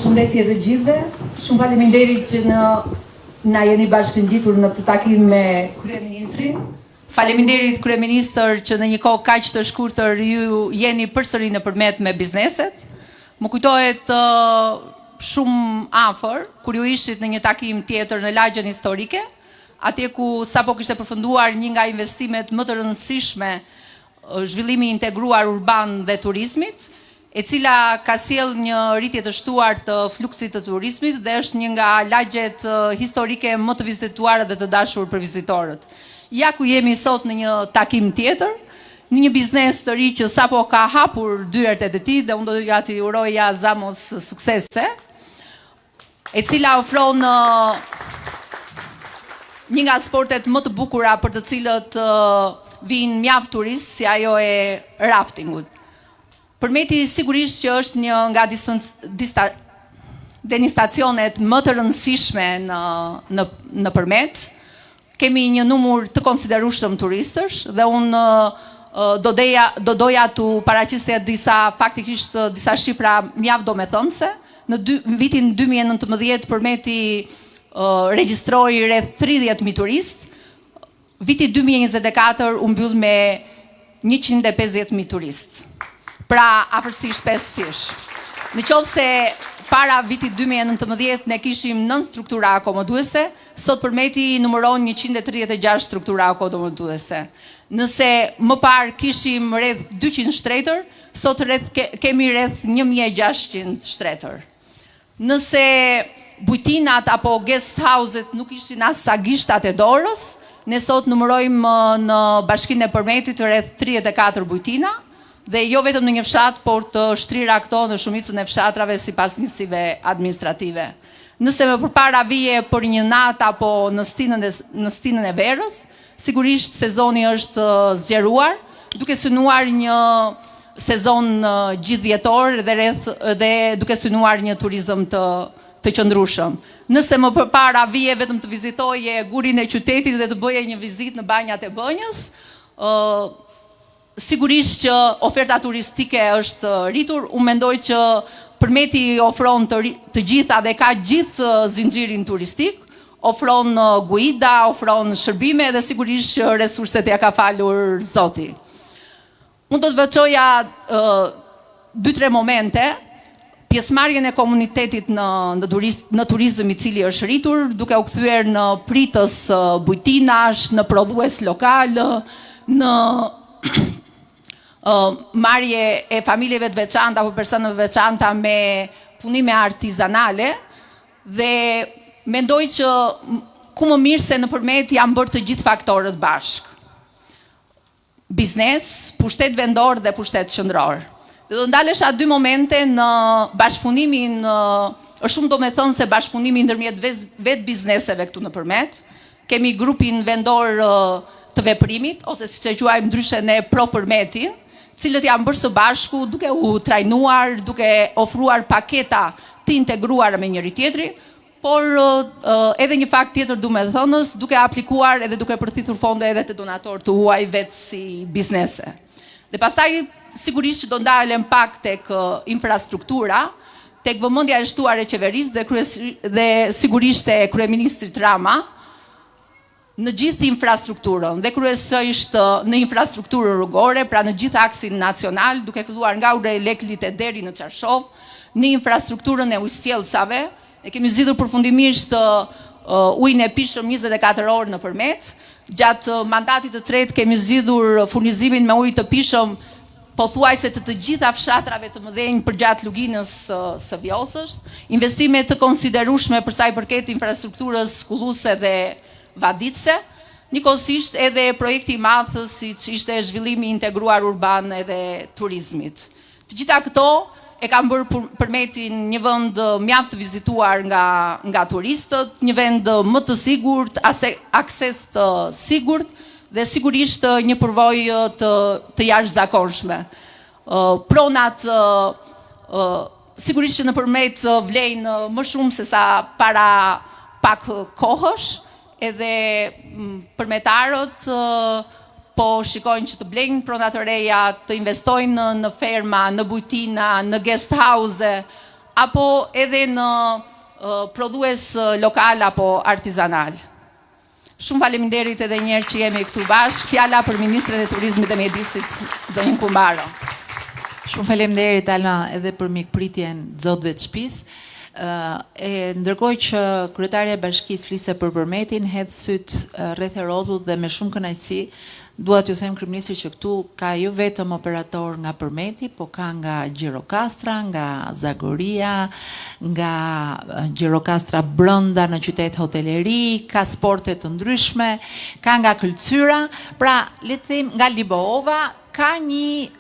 Përshëndetje të gjithëve. Shumë faleminderit që na jeni bashkëngjitur në këtë takim me kryeministrin. Faleminderit kryeministër që në një kohë kaq të shkurtër ju jeni përsëri nëpërmjet me bizneset. Më kujtohet shumë afër kur ju ishit në një takim tjetër në lagjen historike, atje ku sapo kishte përfunduar një nga investimet më të rëndësishme, zhvillimi integruar urban dhe turizmit, e cila ka sjell një rritje të shtuar të fluksit të turizmit dhe është një nga lagjet historike më të vizituara dhe të dashur për vizitorët. Ja ku jemi sot në një takim tjetër, në një biznes të ri që sapo ka hapur dyert e tij dhe unë do t'ju uroja Zamos suksese, e cila ofron një nga sportet më të bukura për të cilët vinë mjaft turistë, si ajo e raftingut. Përmeti sigurisht që është një nga destinacionet më të rëndësishme në përmet. Kemi një numër të konsiderueshëm turistësh dhe unë do doja t'u paraqisja faktikisht disa shifra mjaft domethënëse. Në vitin 2019 përmeti regjistroi rreth 30.000 turistë. Viti 2024 u mbyll me 150.000 turistë. Pra afërsisht 5 fish. Në qoftë se para vitit 2019 ne kishim 9 struktura akomoduese, sot përmeti numëron 136 struktura akomoduese. Nëse më parë kishim rreth 200 shtretër, sot kemi rreth 1600 shtretër. Nëse bujtinat apo guest house-et nuk ishin as sa gishtat e dorës, ne sot numërojmë në bashkinë e Përmetit rreth 34 bujtina, dhe jo vetëm në një fshat, por të shtrira këto në shumicën e fshatrave sipas njësive administrative. Nëse më përpara vije për një natë apo në stinën e verës, sigurisht sezoni është zgjeruar, duke synuar një sezon gjithvjetor dhe duke synuar një turizëm të qëndrueshëm. Nëse më përpara vije vetëm të vizitoje gurin e qytetit dhe të bëje një vizitë në banjat e Bënjës, sigurisht që oferta turistike është rritur. Unë mendoj që Përmeti ofron të gjitha dhe ka gjithë zinxhirin turistik, ofron guida, ofron shërbime dhe sigurisht që resurset ja ka falur Zoti. Unë do të veçoja 2-3 momente, pjesëmarrjen e komunitetit në turizëm i cili është rritur, duke u kthyer në pritës bujtinash, në prodhues lokal, në marrje e familjeve të veçanta apo personave të veçanta me punime artizanale, dhe mendoj që ku më mirë se në Përmet janë bërë të gjithë faktorët bashk. Biznes, pushtet vendor dhe pushtet qendror. Dhe do ndalesha 2 momente në bashkëpunimin, është shumë domethënë se bashkëpunimi ndërmjet vetë bizneseve këtu në Përmet. Kemi grupin vendor të veprimit, ose siç e quajmë ndryshe ne Pro Përmeti, cilët janë bërë së bashku duke u trajnuar, duke ofruar paketa të integruara me njëri tjetri, por edhe një fakt tjetër domethënës, duke aplikuar edhe duke përthithur fonde edhe të donatorë të huaj vetë si biznese. Dhe pastaj sigurisht që do ndalem pak tek infrastruktura, tek vëmendja e shtuar e qeverisë dhe sigurisht e kryeministrit Rama në gjithë infrastrukturën dhe kryesisht në infrastrukturën rrugore, pra në gjithë aksin nacional, duke filluar nga Urrejleklit deri në Çarshov, në infrastrukturën e ujësjellsave. Ne kemi zgjidhur përfundimisht ujin e pishëm 24 orë në Përmet. Gjatë mandatit të tretë kemi zgjidhur furnizimin me ujë të pishëm pothuajse të gjitha fshatrave të mëdhenj përgjatë luginës së Vjosës. Investime të konsiderueshme për sa i përket infrastrukturës skulluese dhe vaditse, njëkohësisht edhe projekti i madh siç ishte zhvillimi integruar urban edhe turizmit. Të gjitha këto e kanë bërë Përmetin një vend mjaft të vizituar nga turistët, një vend më të sigurt, akses të sigurt dhe sigurisht një përvojë të jashtëzakonshme. Pronat sigurisht që në Përmet vlejnë më shumë se sa para pak kohësh, edhe përmetarët po shikojnë që të blejnë pronat të reja, të investojnë në ferma, në bujtina, në guest house, apo edhe në prodhues lokal apo artizanal. Shumë faleminderit edhe njerë që jemi këtu bashkë. Fjala për Ministrin e Turizmit dhe Mjedisit, zonjën Kumbaro. Shumë faleminderit Alma edhe për mikpritjen zotëve të shtëpisë. Ndërkohë që kryetarja e bashkisë fliste për Përmetin, hedh syt rreth e rrotullt dhe me shumë kënaqësi dua t'ju them kryeministri që këtu ka jo vetëm operator nga Përmeti, po ka nga Gjirokastra, nga Zagoria, nga Gjirokastra brenda në qytet hoteleri, ka sporte të ndryshme, ka nga kultura, pra le të them nga Liboova, ka një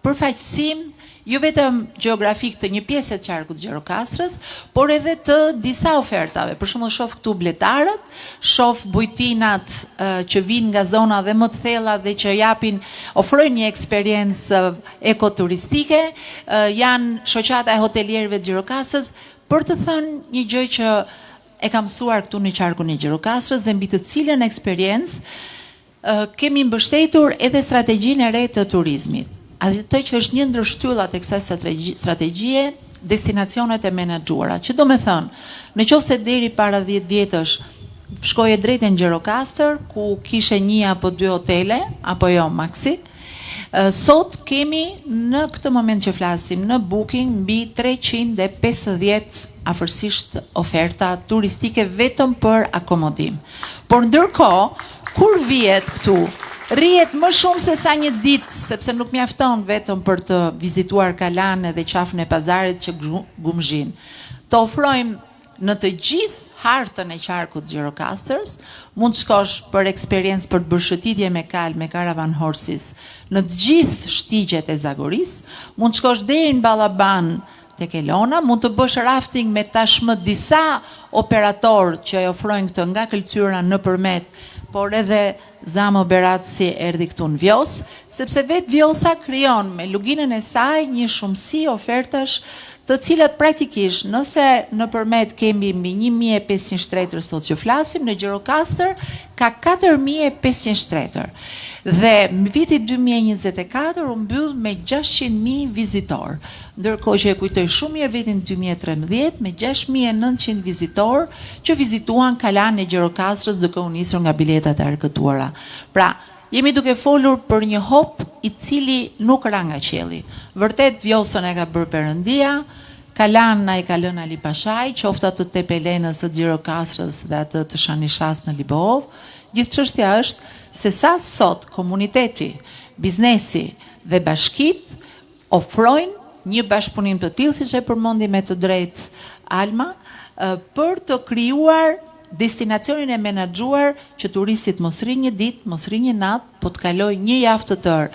përfaqësim jo vetëm gjeografik të një pjesë të qarkut Gjirokastrës, por edhe të disa ofertave. Për shembull shoh këtu bletarët, shoh bujtinat që vijnë nga zona dhe më të thella dhe që ofrojnë një eksperiencë ekoturistike, janë shoqata e hotelierëve të Gjirokastrës, për të thënë një gjë që e kam mësuar këtu në qarkun e Gjirokastrës dhe mbi të cilën eksperiencë kemi mbështetur edhe strategjinë e re të turizmit. Atë që është një ndër shtyllat e kësaj strategjie, destinacionet e menaxhuara, që do me thënë, në qoftë se deri para 10 vjetësh shkoje drejt në Gjirokastër, ku kishe 1 apo 2 hotele, apo jo maksi, sot kemi në këtë moment që flasim në Booking mbi 350 afërsisht oferta turistike vetëm për akomodim. Por ndërkohë, kur vihet këtu, rrihet më shumë se sa një ditë, sepse nuk mjafton vetëm për të vizituar Kalan dhe qafën e pazarit që Gumzhin. Të ofrojmë në të gjithë hartën e qarkut Gjirokastrës, mund të shkosh për eksperiencë për të bërë shëtitje me kalë me Caravan Horses në të gjithë shtigjet e Zagoris, mund të shkosh deri në Ballaban tek Elona, mund të bësh rafting me tashmë disa operator që e ofrojnë këtë nga kultura në Përmet, por edhe Zamo Beratsi erdhi këtu në Vjos, sepse vetë Vjosa krijon me luginën e saj një shumësi ofertash të cilat praktikisht, nëse në Përmet kemi mbi 1500 shtretër sot që flasim, në Gjirokastër ka 4500 shtretër. Dhe në vitin 2024 u mbyll me 600.000 vizitor. Ndërkohë që e kujtoj shumë mirë vitin 2013 me 6900 vizitor që vizituan Kalan e Gjirokastrës duke u nisur nga biletat e arkëtuara. Pra, jemi duke folur për një hop i cili nuk ra nga qielli. Vërtet Vjosën e ka bërë Perëndia, Kalan na i ka lënë Ali Pashaj, qoftë atë të Tepelenës, të Gjirokastrës dhe atë të Shanishas në Liboov. Gjithë çështja është se sa sot komuniteti, biznesi dhe bashkit ofrojnë një bashkëpunim të tillë, siç e përmendi me të drejtë Alma, për të krijuar destinacionin e menaxhuar që turistit mos rri një ditë, mos rri një natë, po të kaloj një javë të tërë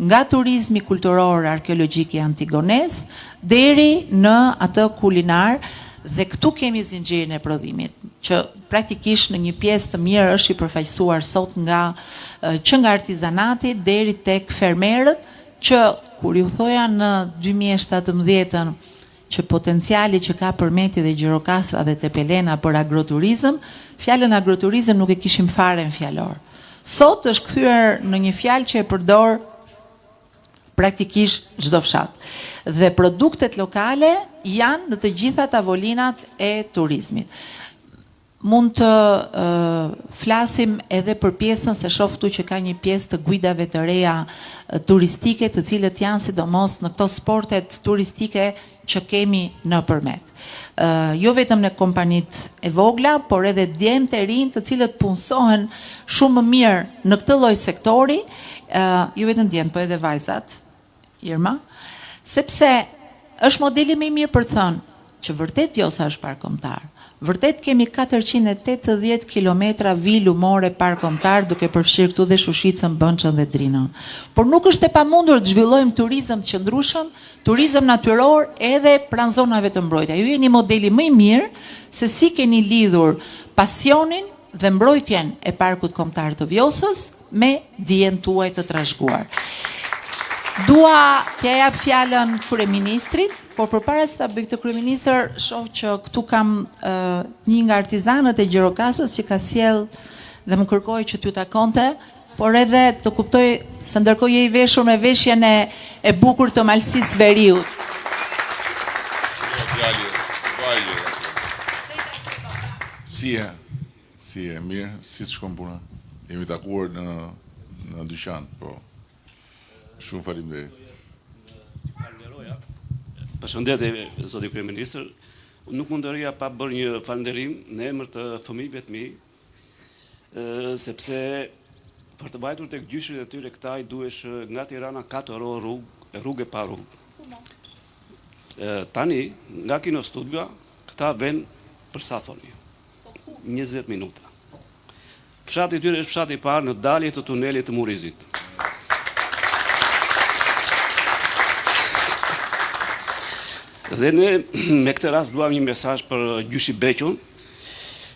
nga turizmi kulturor arkeologjik i Antigones deri në atë kulinar, dhe këtu kemi zinxhirin e prodhimit, që praktikisht në një pjesë të mirë është i përfaqësuar sot që nga artizanati deri tek fermerët, që kur ju thoja në 2017 që potenciali që ka Përmeti dhe Gjirokastra dhe Tepelena për agroturizëm, fjalën agroturizëm nuk e kishim fare në fjalor. Sot është kthyer në një fjalë që e përdor praktikisht çdo fshat. Dhe produktet lokale janë në të gjitha tavolinat e turizmit. Mund të flasim edhe për pjesën, se shoh këtu që ka një pjesë të guidave të reja turistike, të cilët janë sidomos në këto sportet turistike që kemi në Përmet. Jo vetëm në kompanit e vogla, por edhe djemt e rinj të cilët punësohen shumë më mirë në këtë lloj sektori, jo vetëm djemt, po edhe vajzat, Irma, sepse është modeli më i mirë për të thënë që vërtet Vjosa është park kombëtar. Vërtet kemi 480 kilometra vi lumore park kombëtar, duke përfshirë këtu dhe Shushicën, Bënçën dhe Drinën. Por nuk është e pamundur të zhvillojmë turizëm të qëndrueshëm, turizëm natyror edhe pranë zonave të mbrojtura. Ju jeni modeli më i mirë se si keni lidhur pasionin dhe mbrojtjen e parkut kombëtar të Vjosës me dijen tuaj të trashëguar. Dua t'ja jap fjalën kryeministrit, por përpara se ta bëj këtë kryeministër, shoh që këtu kam një nga artizanët e Gjirokastrës që ka sjell dhe më kërkoi që t'ju takonte, por edhe të kuptoj se ndërkohë je i veshur me veshjen e bukur të Malsis Veriut. Si e mirë, si të shkon puna? Jemi takuar në dyqan, po. Shumë faleminderit. Falenderoja. Përshëndetje, zoti kryeministër. Nuk mund të rria pa bërë një falënderim në emër të fëmijëve të mi, sepse për të mbajtur tek gjyshrit e tyre këta i duhesh nga Tirana 4 orë rrugë pa rrugë. Tani, nga Kino Studio, këta vën për sa thoni? 20 minuta. Fshati i tyre është fshati i parë në dalje të tunelit të Murizit. Dhe ne me këtë rast duam një mesazh për gjyshi Bequn,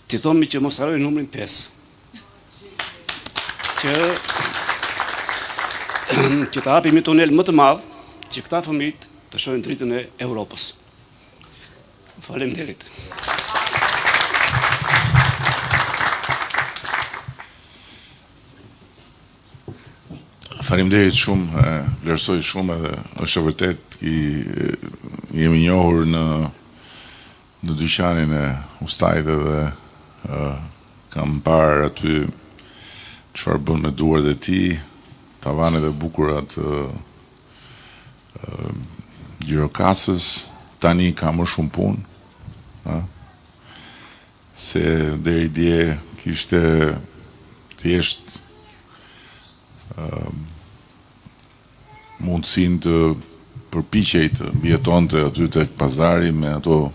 t'i thomi që mos harrojë numrin 5. Që të hapim një tunel më të madh, që këta fëmijë të shohin dritën e Europës. Faleminderit. Faleminderit shumë, vlerësoj shumë edhe është e vërtet jemi njohur në dyqanin e ustajt edhe kam parë aty çfarë bën me duart e tij, tavanet e bukura të gjirokasës, tani ka më shumë punë, se deri dje kishte thjesht mundësin të përpiqej të mbijetonte aty tek pazari me ato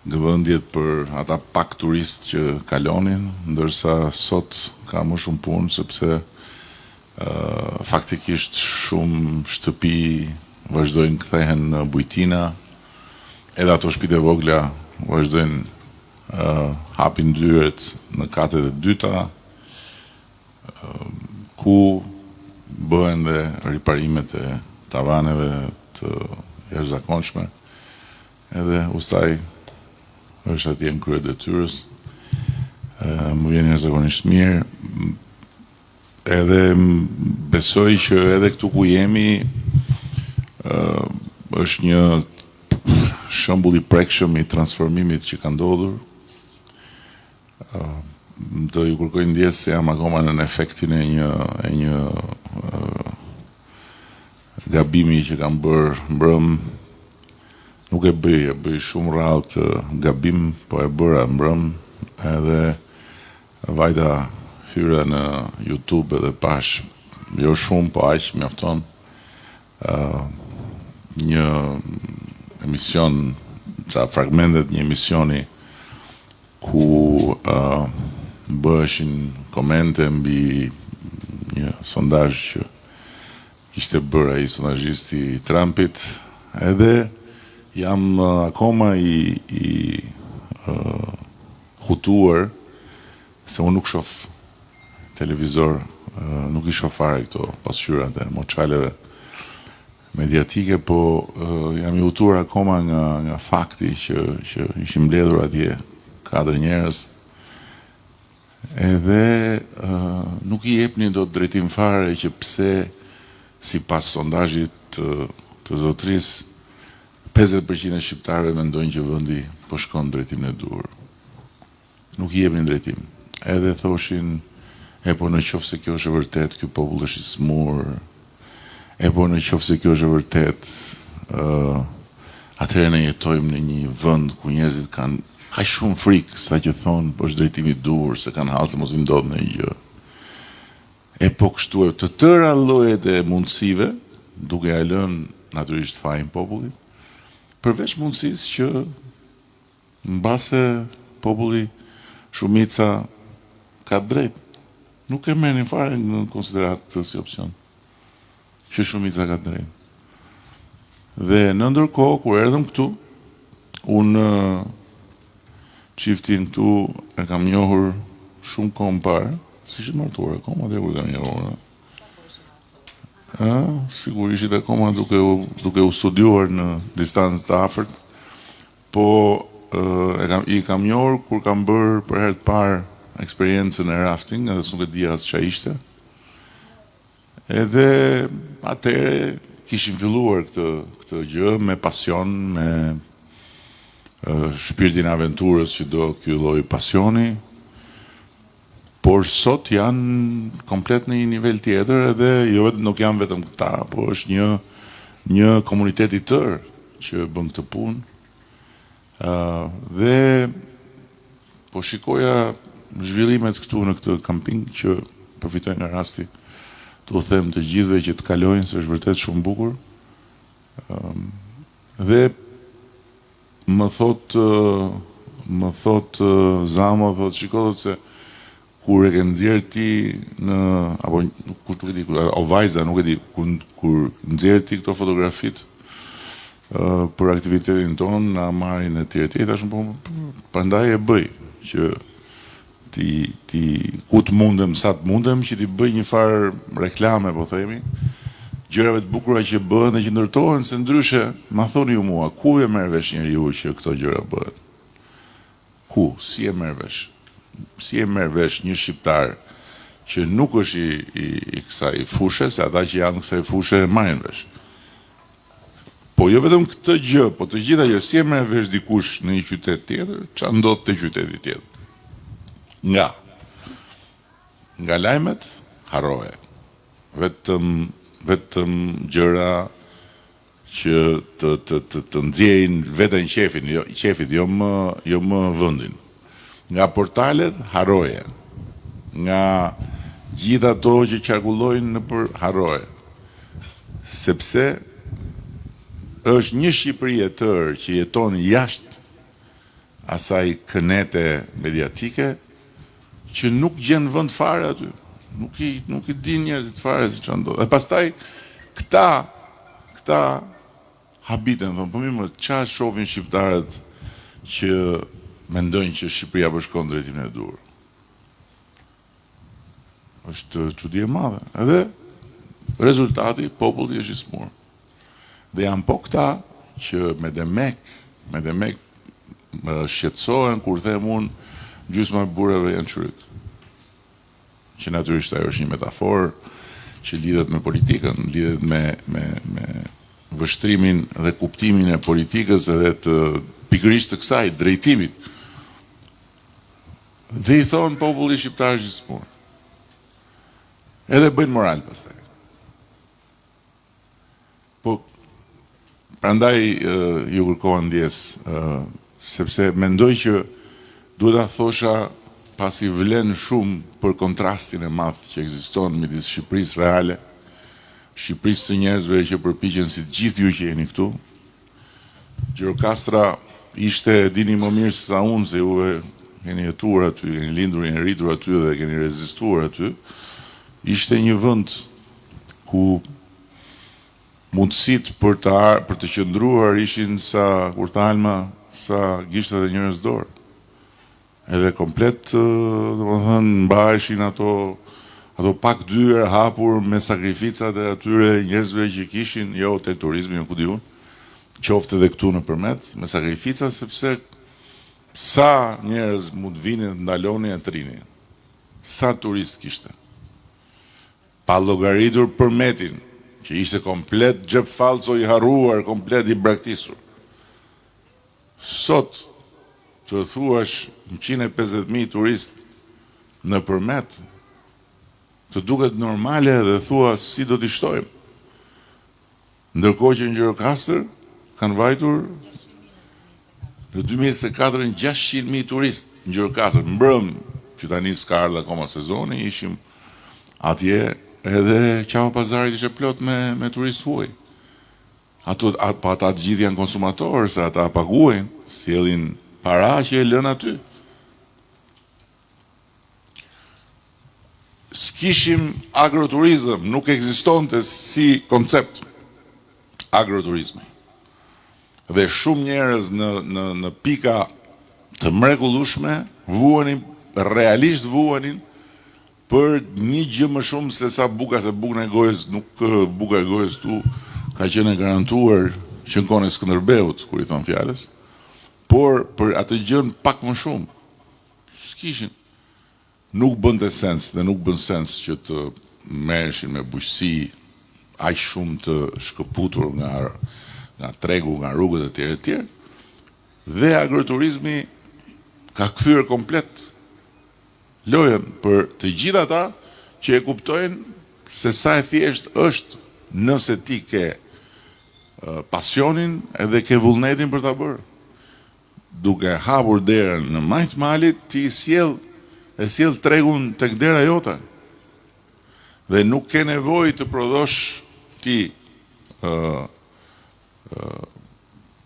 gëvendjet për ata pak turistë që kalonin, ndërsa sot ka më shumë punë sepse faktikisht shumë shtëpi vazhdojnë kthehen në bujtina, edhe ato shtëpitë e vogla vazhdojnë hapin dyert në katet e dyta, ku bëhen dhe riparimet e tavaneve të jashtëzakonshme, edhe ustaj është atje në krye detyrës, më vjen jashtëzakonisht mirë, edhe besoj që edhe këtu ku jemi është një shembull i prekshëm i transformimit që ka ndodhur. Do ju kërkoj ndjes se jam akoma në efektin e një gabimi që kam bërë mbrëm. Nuk e bëj shumë rrallë të gabim, po e bëra mbrëm, edhe vajta hyra në YouTube edhe pash, jo shumë, po aq mjafton, një emision, ca fragmentet një emisioni ku bëheshin komente mbi një sondazh që kishte bërë ai sondazhisti i Trumpit, edhe jam akoma i hutuar se unë nuk shoh televizor, nuk i shoh fare këto pasqyrat e moçaleve mediatike, po jam i hutuar akoma nga fakti që ishim mbledhur atje 4 njerëz, edhe nuk i jepni dot drejtim fare që pse sipas sondazhit të zotrisë 50% e shqiptarëve mendojnë që vendi po shkon drejtimin e duhur. Nuk i jepnin drejtim. Edhe thoshin, po në qoftë se kjo është e vërtet, ky popull është i smur, po në qoftë se kjo është e vërtet, atëherë ne jetojmë në një vend ku njerëzit kanë kaq shumë frikë sa që thonë po është drejtimi i duhur, se kanë hallë se mos i ndodh ndonjë gjë. Po kështu e të tëra llojet e mundësive, duke ia lënë natyrisht fajin popullit, përveç mundësisë që mbase populli shumica ka drejt. Nuk e merrnin fare në konsiderat si opsion që shumica ka drejt. Dhe në ndërkohë, kur erdhëm këtu, unë çiftin këtu e kam njohur shumë kohë më parë, si ishit martuar akoma dhe kur kam njohur. Sigurisht ishit akoma duke u studiuar në distancë të afërt, po i kam njohur kur kam bërë për herë të parë eksperiencën e rafting, edhe s'nuk e dija as ç'a ishte. Edhe atëherë kishim filluar këtë gjë me pasion, shpirtin e aventurës që do ky lloj pasioni, por sot janë komplet në një nivel tjetër edhe jo vetëm nuk janë vetëm këta, po është një komunitet i tërë që bën këtë punë. Dhe po shikoja zhvillimet këtu në këtë kamping që përfitoj nga rasti të u them të gjithëve që të kalojnë, se është vërtet shumë bukur. Dhe më thot Zamo, thot shiko se kur e ke nxjerr ti në apo kush nuk e di, o vajza nuk e di, kur nxjerr ti këto fotografit për aktivitetin ton, na marrin e tjerë. Tash po prandaj e bëj që ti ku të mundem, sa të mundem që ti bëj një farë reklame, po themi, gjërave të bukura që bëhen dhe që ndërtohen, se ndryshe, ma thoni ju mua, ku e merr vesh njeriu që këto gjëra bëhen? Ku? Si e merr vesh? Si e merr vesh një shqiptar që nuk është i kësaj fushë, se ata që janë kësaj fushë marrin vesh. Po jo vetëm këtë gjë, po të gjitha gjë, si e merr vesh dikush në një qytet tjetër, ç'a ndodh te qyteti tjetër? Nga lajmet, harroje. Vetëm gjëra që të nxjerrin veten qefit, jo më vendin. Nga portalet, harroje. Nga gjitha ato që qarkullojnë nëpër, harroje. Sepse është një Shqipëri e tërë që jeton jashtë asaj kënete mediatike që nuk gjen vend fare aty. Nuk i din njerëzit fare si ç'a ndodh. E pastaj këta habiten, thonë, po mirë, ç'a shohin shqiptarët që mendojnë që Shqipëria po shkon drejtimin e dur. Është çudi e madhe. Edhe rezultati, populli është i smur. Dhe janë po këta që me demek shqetësohen kur them unë gjysma e burrave janë çyryt. Që natyrisht ajo është një metaforë që lidhet me politikën, lidhet me vështrimin dhe kuptimin e politikës edhe të pikërisht të kësaj, drejtimit. Dhe i thonë populli shqiptar gjithmonë. Edhe bëjnë moral pastaj. Po prandaj ju kërkohen ndjes, sepse mendoj që duhet ta thosha pasi vlen shumë për kontrastin e madh që ekziston midis Shqipërisë reale, Shqipërisë së njerëzve që përpiqen si të gjithë ju që jeni këtu. Gjirokastra ishte, dini më mirë se sa unë, se juve keni jetuar aty, keni lindur, keni rritur aty dhe keni rezistuar aty. Ishte një vend ku mundësit për të qëndruar ishin sa kur të alma, sa gishtat e njërës dorë. Edhe komplet, domethënë, mbaheshin ato pak dyer hapur me sakrificat e atyre njerëzve që kishin, jo te turizmi, jo ku di unë, qoftë edhe këtu nëpërmet, me sakrifica, sepse sa njerëz mund vinin të ndalonin e trinin. Sa turist kishte. Pa llogaritur përmetin, që ishte komplet xhep falco i harruar, komplet i braktisur. Sot, të thuash 150.000 turist në përmet, të duket normale dhe thua si do t'i shtojmë. Ndërkohë që në Gjirokastër kanë vajtur në 2024 600.000 turist në Gjirokastër, mbrëm që tani s'ka ardhur akoma sezoni, ishim atje edhe qava pazarit ishe plot me turist huaj. Pa ata të gjithë janë konsumatorë, se ata paguajnë, sjellin para që e lën aty. S'kishim agroturizëm, nuk ekzistonte si koncept agroturizmi. Dhe shumë njerëz në pika të mrekullueshme vuanin, realisht vuanin për një gjë më shumë se sa buka, se bukën e gojës, nuk buka e gojës tu ka qenë e garantuar që në kohën e Skënderbeut, kur i thon fjalës, por për atë gjën pak më shumë. S'kishin. Nuk bënte sens dhe nuk bën sens që të merreshin me bujqësi aq shumë të shkëputur nga tregu, nga rrugët e tjera. Dhe agroturizmi ka kthyer komplet lojën për të gjithë ata që e kuptojnë se sa e thjesht është nëse ti ke pasionin edhe ke vullnetin për ta bërë. Duke hapur derën në majt malit, ti sjell tregun tek dera jote. Dhe nuk ke nevojë të prodhosh ti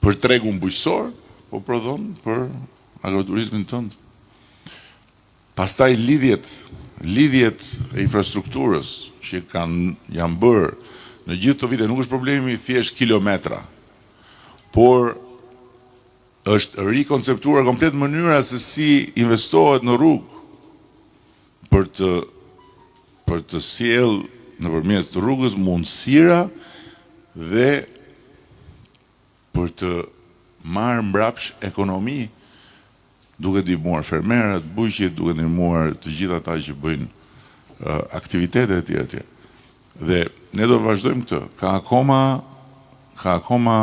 për tregun bujqësor, po prodhon për agroturizmin tënd. Pastaj lidhjet e infrastrukturës që janë bërë në gjithë të vite, nuk është problemi thjesht kilometra, por është rikonceptuar komplet mënyra se si investohet në rrugë për të sjell nëpërmjet të rrugës mundësira dhe për të marrë mbrapsht ekonomi, duke ndihmuar fermerët, bujqit, duke ndihmuar të gjithë ata që bëjnë aktivitete e tjera. Dhe ne do vazhdojmë këtë. Ka akoma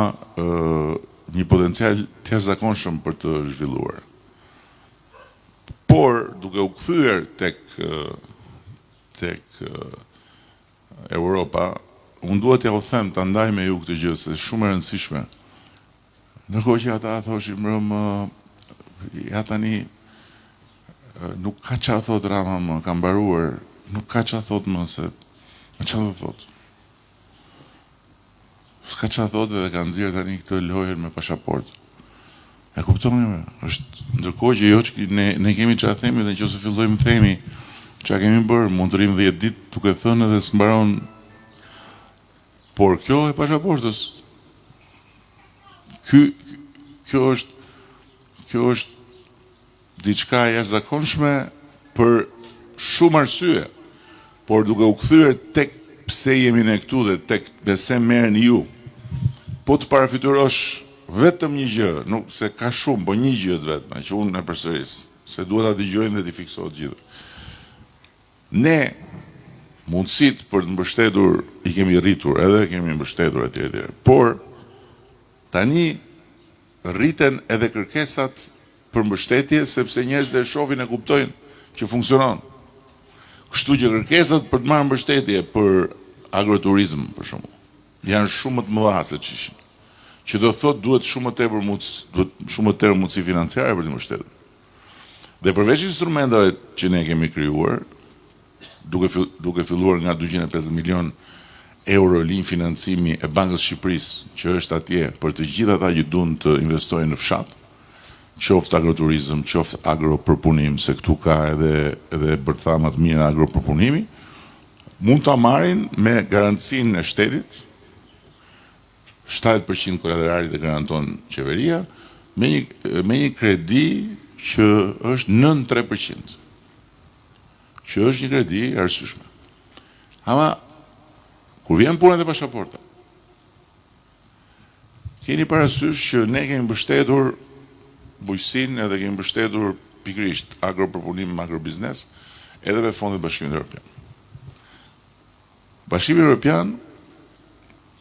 një potencial të jashtëzakonshëm për të zhvilluar. Por duke u kthyer tek Europa, unë duhet t'ja u them ta ndaj me ju këtë gjë, se është shumë e rëndësishme. Ndërkohë që ata thoshin ja tani nuk ka çfarë thot Rama më, ka mbaruar, nuk ka çfarë thot më se çfarë thot. S'ka çfarë thot dhe ka nxjerr tani këtë lojën me pasaportë. E kuptoni, është ndërkohë që ne kemi çfarë themi dhe nëse fillojmë themi çfarë kemi bërë, mund të rrim 10 ditë duke thënë edhe s'mbaron. Por kjo e pasaportës. Kjo është diçka e jashtëzakonshme për shumë arsye, por duke u kthyer tek pse jemi ne këtu dhe tek pse merreni ju. Po të parafiturosh vetëm një gjë, nuk se ka shumë, po një gjë vetëm që unë e përsëris, se duhet ta dëgjojnë dhe të fiksohet gjithë. Ne mundësit për të mbështetur i kemi rritur, edhe kemi mbështetur etj. Por tani rriten edhe kërkesat për mbështetje, sepse njerëzit e shohin e kuptojnë që funksionon. Kështu që kërkesat për të marrë mbështetje për agroturizm, për shembull, janë shumë të mëdha se ç'ishin. Që do thotë duhet shumë më tepër mundësi financiare për të mbështetur. Dhe përveç instrumenteve që ne kemi krijuar, duke filluar nga 250 milion euro linjë financimi e Bankës Shqipërisë, që është atje për të gjithë ata që duan të investojnë në fshat, qoftë agroturizëm, qoftë agropërpunim, se këtu ka edhe bërthama të mira agropërpunimi, mund ta marrin me garancinë e shtetit, 70% kolateralit e garanton qeveria, me një kredi që është nën 3%. Që është një kredi e arsyeshme. Ama kur vjen puna e pasaporta, keni parasysh që ne kemi mbështetur bujqësinë edhe kemi mbështetur pikërisht agropërpunim, agrobiznes, edhe me fondin e Bashkimit Evropian. Bashkimi Evropian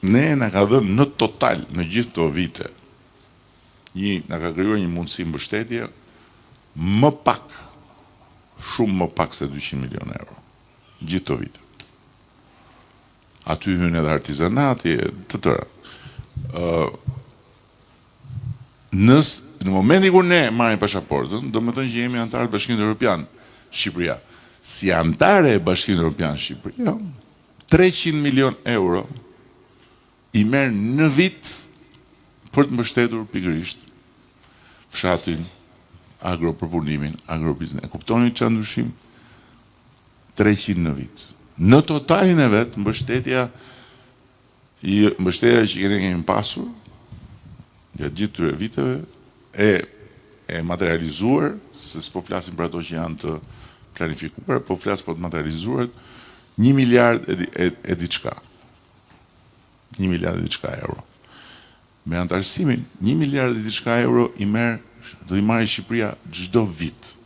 ne na ka dhënë në total në gjithë këto vite na ka krijuar një mundësi mbështetje më pak, shumë më pak se 200 milion euro. Gjithë këto vite. Aty hyn edhe artizanati, të tëra. Në momentin kur ne marrim pasaportën, do të thonë që jemi antarë të Bashkimit Evropian, Shqipëria. Si antare e Bashkimit Evropian Shqipëria, 300 milion euro i merr në vit për të mbështetur pikërisht fshatin, agropërpunimin, agrobiznes. Kuptoni çfarë ndryshim? 300 në vit. Në totalin e vet, mbështetja që ne kemi pasur gjatë gjithë këtyre viteve e materializuar, se s'po flasim për ato që janë të planifikuar, po flas për të materializuar 1 miliard e diçka. 1 miliard e diçka euro. Me antarësimin, 1 miliard e diçka euro do i marrë Shqipëria çdo vit.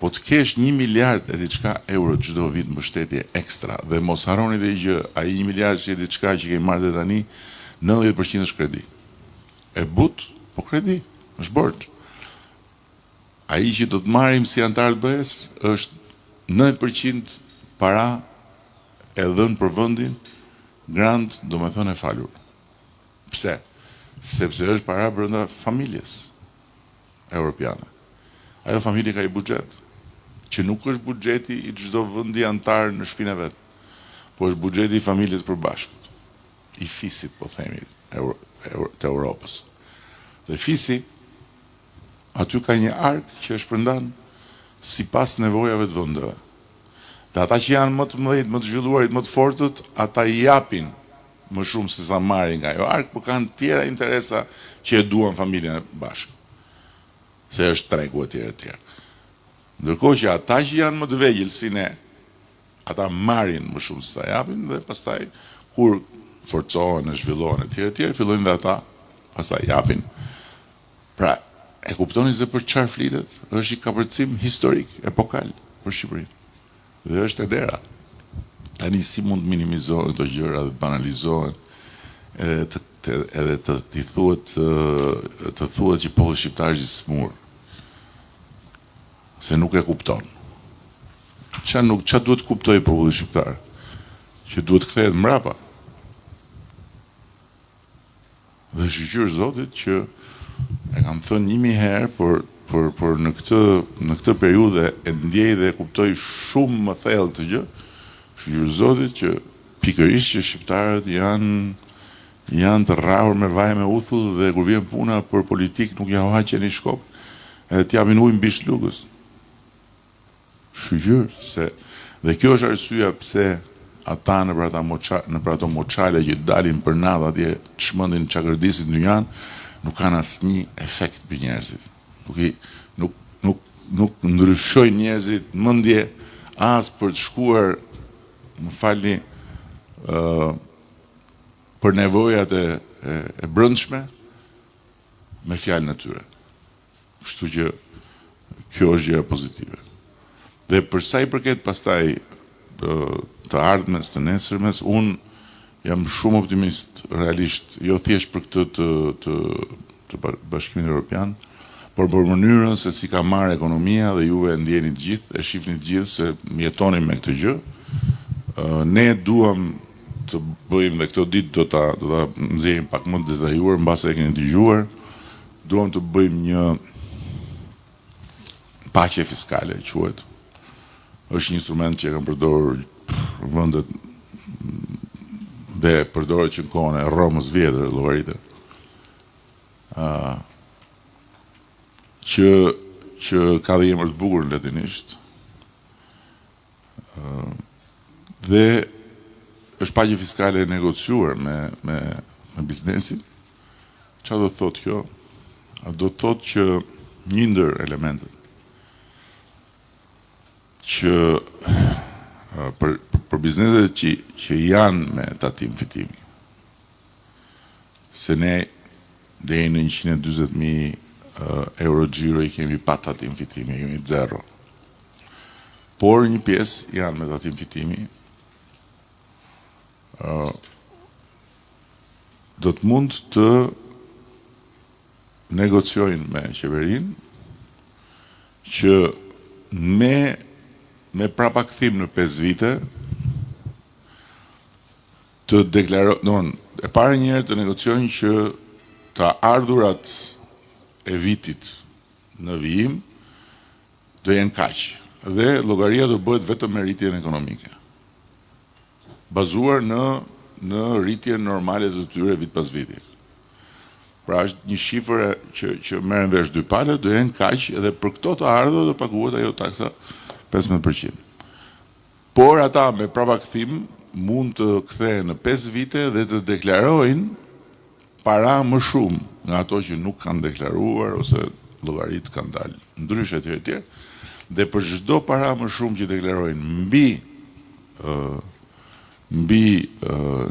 Po të kesh 1 miliard e diçka euro çdo vit mbështetje ekstra, dhe mos harroni dhe gjë, ai 1 miliard që e diçka që kemi marrë tani, 90% është kredi. E but, po kredi. është borxh. Ai që do të marrim si antar të BE-s është 9% para e dhënë për vendin, grant, do me thënë e falur. Pse? Sepse është para brenda familjes europiane. Ajo familje ka i buxhet, që nuk është buxheti i çdo vendi antar në shtëpinë e vet, po është buxheti i familjes përbashkët, i fisit, po themi, të Europës. Dhe fisi, aty ka një ark që është shpërndan sipas nevojave të vendeve. Dhe ata që janë më të mëdhenj, më të zhvilluarit, më të fortët, ata i japin më shumë se sa marrin nga ajo ark, por kanë tjera interesa që e duan familjen e bashkë. Se është tregu etj etj. Ndërkohë që ata që janë më të vegjël si ne, ata marrin më shumë se sa japin dhe pastaj kur forcohen e zhvillohen etj, fillojnë dhe ata pastaj japin. Pra, e kuptoni se për çfarë flitet? Është i kapërcim historik, epokal për Shqipërinë. Dhe është e dera. Tani si mund të minimizohen këto gjëra dhe banalizohen edhe të thuhet që populli shqiptar është i smur. Se nuk e kupton. Çfarë duhet kuptojë populli shqiptar? Që duhet kthehet mbrapa. Dhe shqyr Zotit që e kam thënë 1000 herë, por në këtë periudhë e ndjej dhe e kuptoj shumë më thellë të gjë, shqyr Zotit që pikërisht që shqiptarët janë të rrahur me vaj me uthull dhe kur vjen puna për politikë nuk ja hoqen i shkop, edhe t'japin ujë mbi shlugës. Shqyr se dhe kjo është arsyeja pse ata në për ato moçale që dalin për natë atje çmendin çakërdisit në janë, nuk kanë asnjë efekt për njerëzit. Nuk ndryshojnë njerëzit mendje as për të shkuar, më falni, për nevojat e brendshme me fjalën e tyre. Kështu që kjo është gjë pozitive. Dhe për sa i përket pastaj të ardhmes, të nesërmes, unë jam shumë optimist, realisht, jo thjesht për këtë të Bashkimin Evropian, por për mënyrën se si ka marrë ekonomia dhe juve ndjeni të gjithë, e shifni të gjithë se jetonim me këtë gjë. Ne duam të bëjmë dhe këto ditë do ta nxjerrim pak më detajuar mbas e keni dëgjuar. Duam të bëjmë një paqe fiskale, quhet. Është një instrument që e kanë përdorur vendet dhe përdoret që në kohën e Romës vjetër, llogaritë. Që ka dhe emër të bukur në latinisht. Dhe është paqe fiskale negociuar me biznesin. Çfarë do të thotë kjo? Do të thotë që një ndër elementet që për bizneset që janë me tatim fitimi, se ne deri në 140.000 euro xhiro i kemi pa tatim fitimi, kemi 0. Por një pjesë janë me tatim fitimi, do të mund të negociojnë me qeverinë që me prapakthim në 5 vite të deklarojnë, e para njëherë të negociojnë që të ardhurat e vitit në vijim do jenë kaq dhe llogaria do bëhet vetëm me rritjen ekonomike, bazuar në rritjen normale të tyre vit pas viti. Pra është një shifër që merren vesh dy palët, do jenë kaq edhe për këto të ardhur do paguhet ajo taksa 15%. Por ata me prapakthim mund të kthehen në 5 vite dhe të deklarojnë para më shumë nga ato që nuk kanë deklaruar ose llogarit kanë dalë ndryshe etj. Dhe për çdo para më shumë që deklarojnë mbi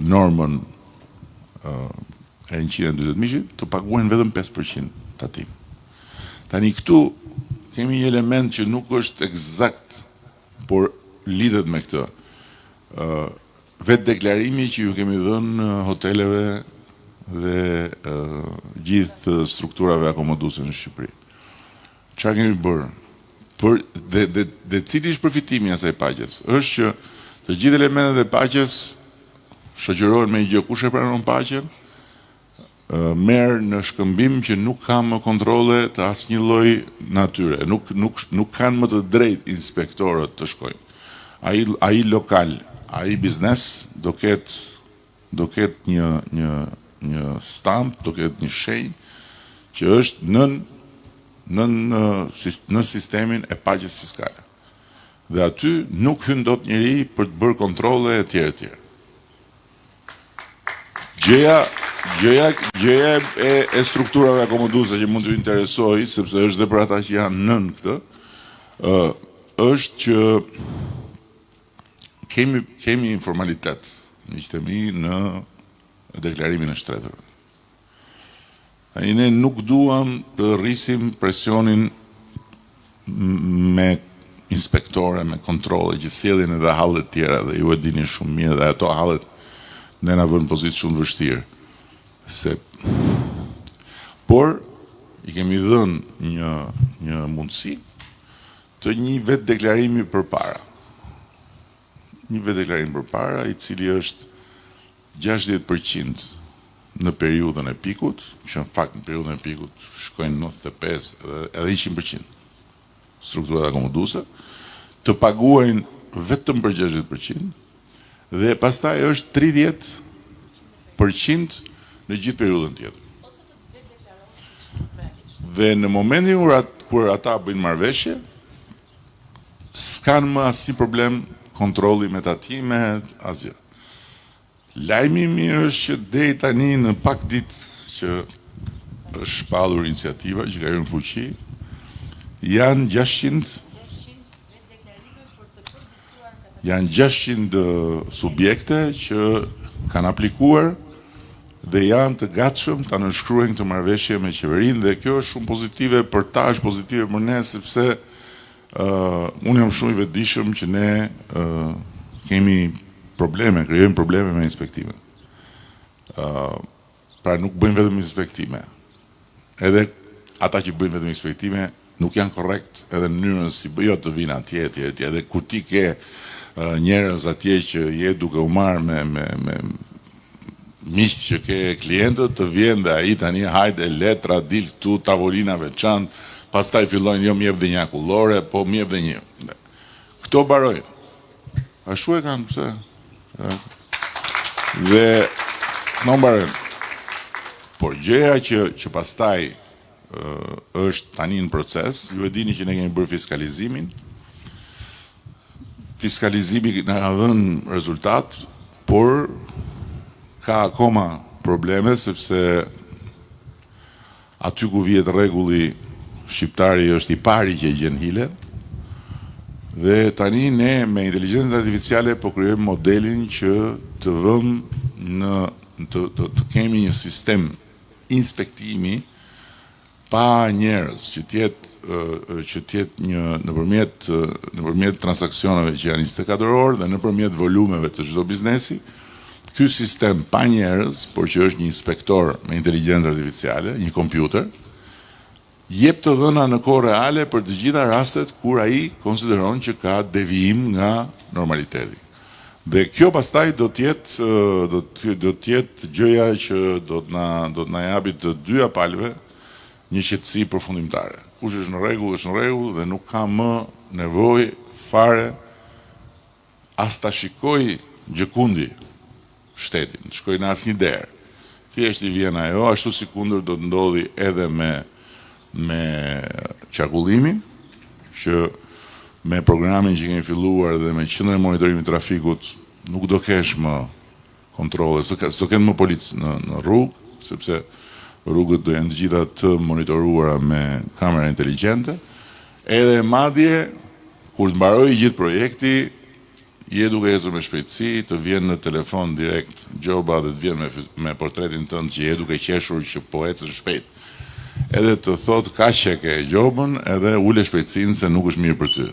normën e 140.000 të paguajnë vetëm 5% tatim. Tani këtu kemi një element që nuk është eksakt, por lidhet me këtë. Vetë deklarimi që ju kemi dhënë hoteleve dhe gjithë strukturave akomoduese në Shqipëri. Çfarë kemi bërë? Dhe cili është përfitimi i asaj paqes? Është që të gjithë elementet e paqes shoqërohen me një gjë: kush e pranon paqen, merr në shkëmbim që nuk ka më kontrolle të asnjë lloji natyre. Nuk kanë më të drejtë inspektorët të shkojnë. Ai lokal, ai biznes do ketë një stamp, do ketë një shenjë që është në sistemin e paqes fiskale. Dhe aty nuk hyn dot njeri për të bërë kontrolle e tjera. Gjëja e strukturave akomoduese që mund të interesojë, sepse është dhe për ata që janë nën këtë, është që kemi informalitet, miqtemi, në deklarimin e shtretërve. Ne nuk duam të rrisim presionin me inspektore, me kontrole, që sjellin edhe hallet tjera, dhe ju e dini shumë mirë, dhe ato hallet ne na vënë pozitë shumë vështirë. Por i kemi dhënë një mundësi të një vetë deklarimi përpara. Një vetë deklarim përpara, i cili është 60% në periudhën e pikut, që në fakt në periudhën e pikut shkojnë 95 edhe 100% strukturat akomoduese, të paguajnë vetëm për 60%, dhe pastaj është 30% në gjithë periudhën tjetër. Dhe në momentin kur ata bëjnë marrëveshje, s'kan më asnjë problem kontrolli me tatimet, asgjë. Lajmi i mirë është që deri tani në pak ditë që është shpallur iniciativa që ka hyrë në fuqi, janë 600 subjekte që kanë aplikuar dhe janë të gatshëm ta nënshkruajnë këtë marrëveshje me qeverinë, dhe kjo është shumë pozitive për ta, është pozitive për ne, sepse unë jam shumë i vetëdijshëm që ne kemi probleme, krijojmë probleme me inspektimin. Pra nuk bëjmë vetëm inspektime. Edhe ata që bëjnë vetëm inspektime nuk janë korrekt edhe në mënyrën si jo të vinë atje, edhe kur ti ke njerëz atje që je duke u marrë me miq që ke klientët, të vjen dhe ai tani hajde letra, dil këtu, tavolina veçantë, pastaj fillojnë jo m'jep dhe një akullore, po m'jep dhe një. Këto barojnë. Ashtu e kanë, pse? Dhe non barojnë. Por gjëja që pastaj është tani në proces, ju e dini që ne kemi bërë fiskalizimin. Fiskalizimi na ka dhënë rezultat, por ka akoma probleme, sepse aty ku vihet rregulli, shqiptari është i pari që gjen hile, dhe tani ne me inteligjencën artificiale po krijojmë modelin që të vëmë të kemi një sistem inspektimi pa njerëz, që tjetë një nëpërmjet transaksioneve që janë 24 orë dhe nëpërmjet volumeve të çdo biznesi. Ky sistem pa njerëz, por që është një inspektor me inteligjencë artificiale, një kompjuter, jep të dhëna në kohë reale për të gjitha rastet kur ai konsideron që ka devijim nga normaliteti. Dhe kjo pastaj do të jetë gjëja që do të na japi të dyja palëve një qetësi përfundimtare. Kush është në rregull dhe nuk ka më nevojë fare as ta shikoj gjëkundi shtetin, të shkoj në asnjë derë. Thjesht i vjen ajo, ashtu si kundër do të ndodhi edhe me qarkullimin, që me programin që kemi filluar dhe me qendrën e monitorimit të trafikut nuk do kesh më kontrole, s'do kenë më policë në rrugë, sepse rrugët do janë të gjitha të monitoruara me kamera inteligjente, edhe madje kur të mbarojë gjithë projekti, je duke ecur me shpejtësi, të vjen në telefon direkt gjoba dhe të vjen me portretin tënd që je duke qeshur që po ecën shpejt. Edhe të thot kaq që ke gjobën, edhe ule shpejtësinë se nuk është mirë për ty.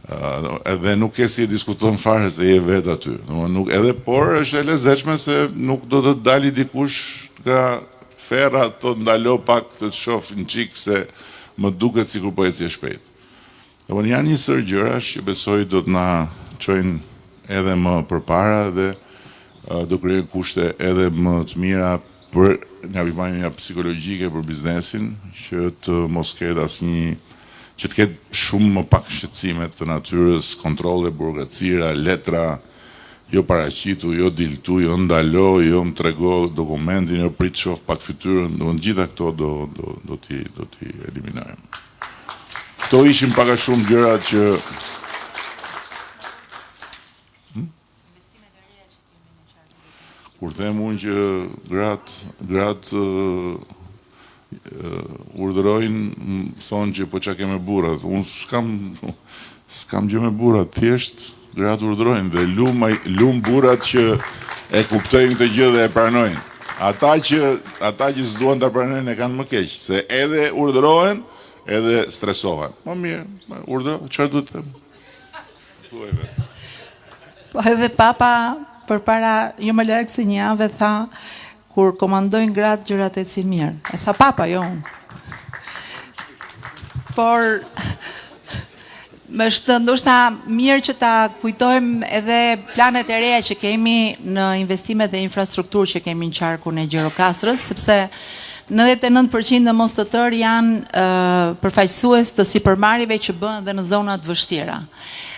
Edhe nuk e si e diskuton fare se je vetë aty. Nuk, edhe por është e lezetshme se nuk do të dali dikush nga ferra të ndalo pak të shoh në qik se më duket sikur po eci e shpejt. Janë një sër gjërash që besoj do të na çojnë edhe më përpara dhe do krijojnë kushte edhe më të mira për nga pikpamja psikologjike për biznesin, që të mos ketë asnjë, që të ketë shumë më pak shqetësime të natyrës, kontrolle, burokracira, letra, jo paraqitu, jo diltu, jo ndalo, jo më trego dokumentin, jo prit shoh pak fytyrën, do të gjitha këto do t'i eliminojmë. Këto ishin pak a shumë gjërat që kur them unë që gratë urdhërojnë, thonë që po çka keme burrat. Unë s'kam gjë me burrat, thjesht gratë urdhërojnë dhe lum burrat që e kuptojnë këtë gjë dhe e pranojnë. Ata që s'duan ta pranojnë e kanë më keq, se edhe urdhërohen, edhe stresohen. Më mirë, urdhëro, çfarë duhet të them? Thuaj vetë. Po edhe papa përpara jo më larg se një javë tha, kur komandojnë gratë gjërat ecin mirë. E tha papa, jo unë. Por më është ndoshta mirë që ta kujtojmë edhe planet e reja që kemi në investimet dhe infrastrukturë që kemi në qarkun e Gjirokastrës, sepse 99% në mos të tërë janë përfaqësues të sipërmarrjeve që bëhen dhe në zonat vështira.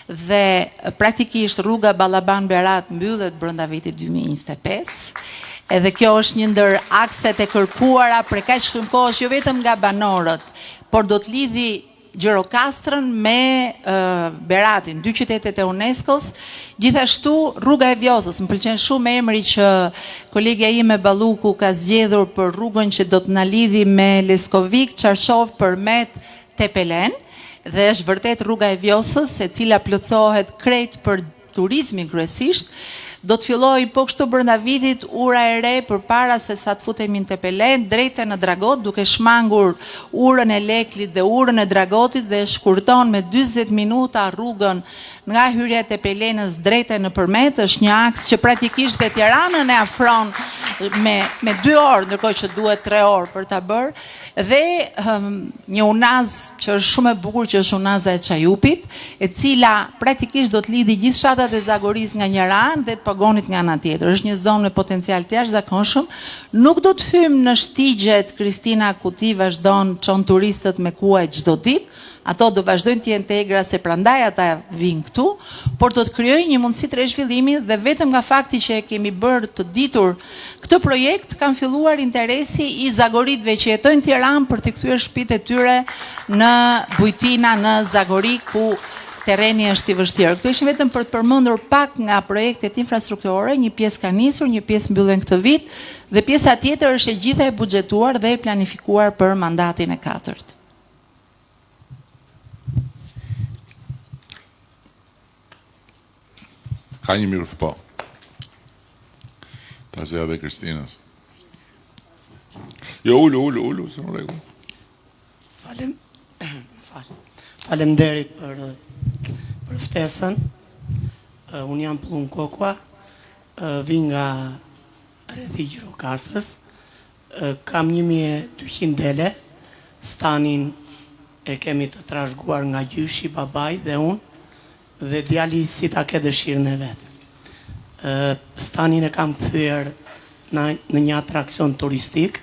Dhe praktikisht rruga Ballaban-Berat mbyllet brenda vitit 2025. Edhe kjo është një ndër akset e kërkuara për kaq shumë kohësh, jo vetëm nga banorët, por do të lidhi Gjirokastrën me Beratin, dy qytetet e UNESCO-s. Gjithashtu rruga e Vjosës, më pëlqen shumë emri që kolegja ime Balluku ka zgjedhur për rrugën që do të na lidhi me Leskovik, Qarshov, Përmet, Tepelen. Dhe është vërtet rruga e Vjosës, e cila plotësohet krejt për turizmin kryesisht. Do të filloj po kështu brenda vitit ura e re përpara se sa të futemi në Tepelen, drejt në Dragot, duke shmangur urën e Leklit dhe urën e Dragotit dhe shkurton me 40 minuta rrugën nga hyrja e Tepelenës drejt në Përmet. Është një aks që praktikisht dhe Tiranën e afron me 2 orë, ndërkohë që duhet 3 orë për ta bërë. Dhe një unaz që është shumë e bukur, që është unaza e Çajupit, e cila praktikisht do të lidhi gjithë fshatat e Zagorisë nga njëra anë dhe të Pagonit nga ana tjetër. Është një zonë me potencial të jashtëzakonshëm. Nuk do të hymë në shtigjet, Kristina Kuti vazhdon çon turistët me kuaj çdo ditë. Ato do vazhdojnë të jenë tegra se prandaj ata vinë këtu, por do të krijojë një mundësi të rishfillimi dhe vetëm nga fakti që e kemi bërë të ditur këtë projekt, kanë filluar interesi i zagoritëve që jetojnë në Tiranë për të kthyer shtëpitë e tyre në Bujtina, në Zagori, ku terreni është i vështirë. Këto ishin vetëm për të përmendur pak nga projektet infrastrukturore, një pjesë ka nisur, një pjesë mbyllen këtë vit dhe pjesa tjetër është e gjitha e buxhetuar dhe e planifikuar për mandatin e 4. Ka një mirë po. Ta zja dhe Kristinës. Jo, ullu, se më regu. Faleminderit për ftesën. Unë jam Plum Kokua, vi nga rrethi Gjirokastrës. Kam 1200 dele, stanin e kemi të trashëguar nga gjyshi, babaj dhe unë, dhe djali si ta ke dëshirën e vetë. Stanin e kam kthyer në një atrakcion turistik.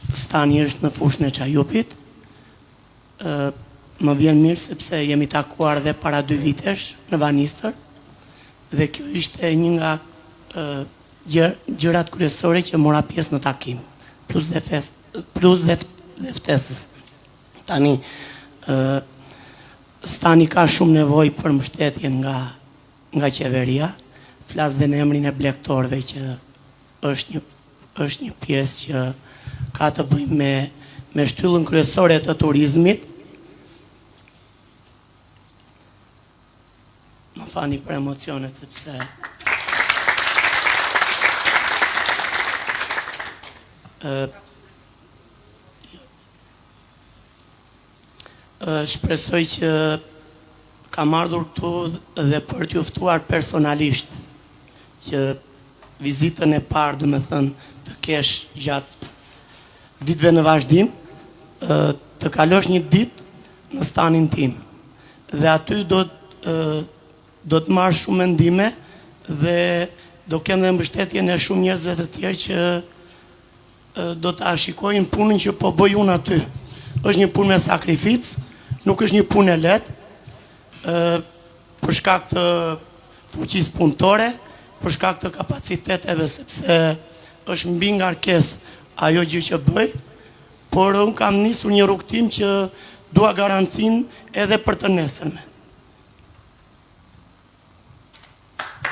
Stani është në fushën e Çajupit. Më vjen mirë sepse jemi takuar dhe para 2 vitesh në Vanistër dhe kjo ishte një nga gjërat kryesore që mora pjesë në takim, plus dhe ftesës. Tani Stani ka shumë nevojë për mbështetje nga qeveria, flas dhe në emrin e blegtorëve që është një pjesë që ka të bëjë me shtyllën kryesore të turizmit. Më fani për emocionet sepse shpresoj që kam ardhur këtu dhe për t'ju ftuar personalisht që vizitën e parë, të kesh gjatë ditëve në vazhdim, të kalosh një ditë në stanin tim. Dhe aty do të marrë shumë mendime dhe do kem dhe mbështetjen e shumë njerëzve të tjerë që do të shikojnë punën që po bëj unë aty. Është një punë me sakrificë, nuk është një punë e lehtë, për shkak të fuqisë punëtore, për shkak të kapaciteteve, sepse është mbi ngarkesë ajo gjë që bëj, por unë kam nisur një rrugtim që dua garancin edhe për të nesërme.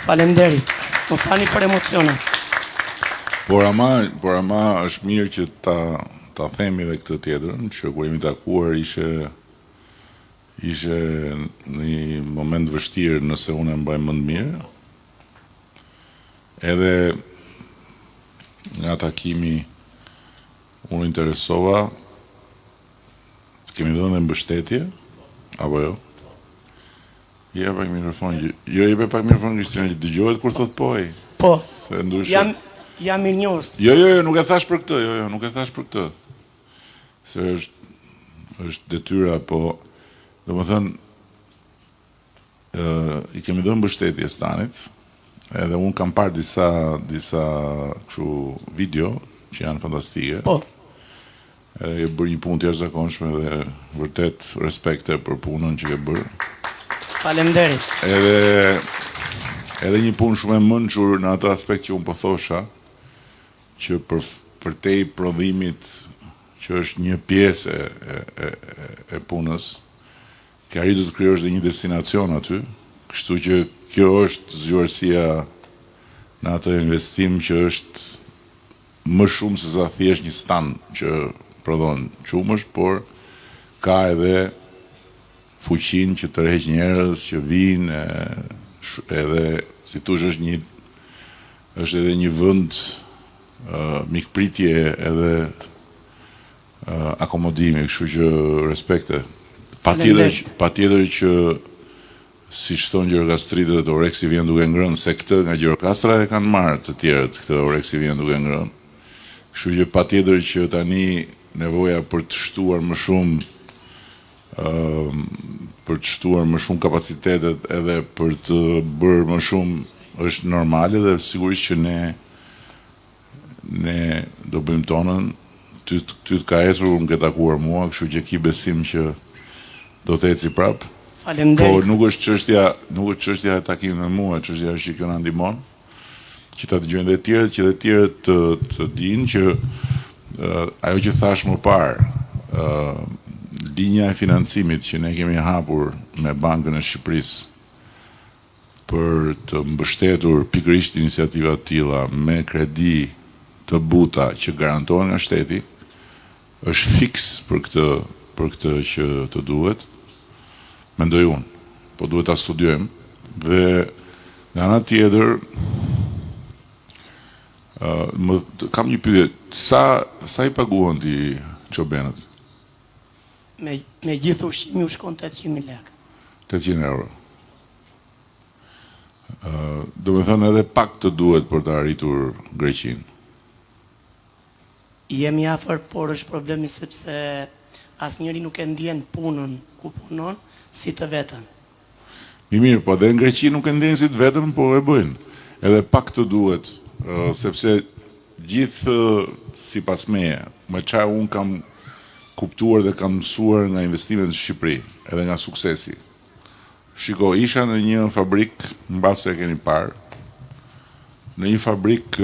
Faleminderit. Më falni për emocionet. Por ama është mirë që ta themi edhe këtë tjetrën, që kur jemi takuar ishe në një moment vështirë nëse unë e mbaj mend mirë. Edhe nga takimi unë interesova, kemi dhënë mbështetje, apo jo? Je pak mikrofon, je pak mikrofon Kristina që dëgjohet kur thot poj. Po, Se ndryshe. jam mirënjohës. Jo, nuk e thash për këtë, nuk e thash për këtë. Se është detyra, po, domethënë, i kemi dhënë mbështetje Stanit, edhe unë kam parë disa kështu video që janë fantastike. Po, E bërë një punë të jashtëzakonshme dhe vërtet respekte për punën që ke bërë. faleminderit. Edhe një punë shumë e mençur në atë aspekt që unë po thosha, që për te i prodhimit që është një pjesë e punës, ke arritur të krijosh dhe një destinacion aty, kështu që kjo është zgjuarësia në atë investim që është më shumë se sa thjesht një stand që prodhon qumësh, por ka edhe fuqin që tërheq njerëz që vinë, edhe si thosh është edhe një vend mikpritje edhe akomodimi, kështu që respekte. Patjetër që siç thon Gjirokastritët, Oreksi vjen duke ngrënë, se këtë nga Gjirokastra e kanë marrë të tjerët, këtë Oreksi vjen duke ngrënë. Kështu që patjetër që tani nevoja për të shtuar më shumë kapacitetet edhe për të bërë më shumë është normale dhe sigurisht që ne do bëjmë tonën. Ty të ka ecur, unë ke takuar mua, kështu që ki besim që do të eci prap. Po Faleminderit. nuk është çështja e takimit me mua, çështja është që kjo na ndihmon, që ta dëgjojnë dhe tjerët, që dhe tjerët të dinë që ajo që thash më parë, linja e financimit që ne kemi hapur me Bankën e Shqipërisë për të mbështetur pikërisht iniciativa të tilla me kredi të buta që garantohen nga shteti, është fiks për këtë që të duhet, mendoj unë, po duhet ta studiojmë, dhe nga ana tjetër kam një pyetje, sa i paguan ti çobenët? Me gjithë ushqimi u shkon 800.000 lekë. 800 euro. Do me thënë edhe pak të duhet për të arritur Greqinë. Jemi afër, por është problemi sepse asnjëri nuk e ndjen punën ku punon si të vetën. Mirë, po edhe në Greqi nuk e ndjenë si të vetëm, po e bëjnë. Edhe pak të duhet, sepse gjithë sipas meje, me çfarë unë kam kuptuar dhe kam mësuar nga investimet në Shqipëri, edhe nga suksesi. Shiko, isha në një fabrik, mbas se e keni parë, në një fabrik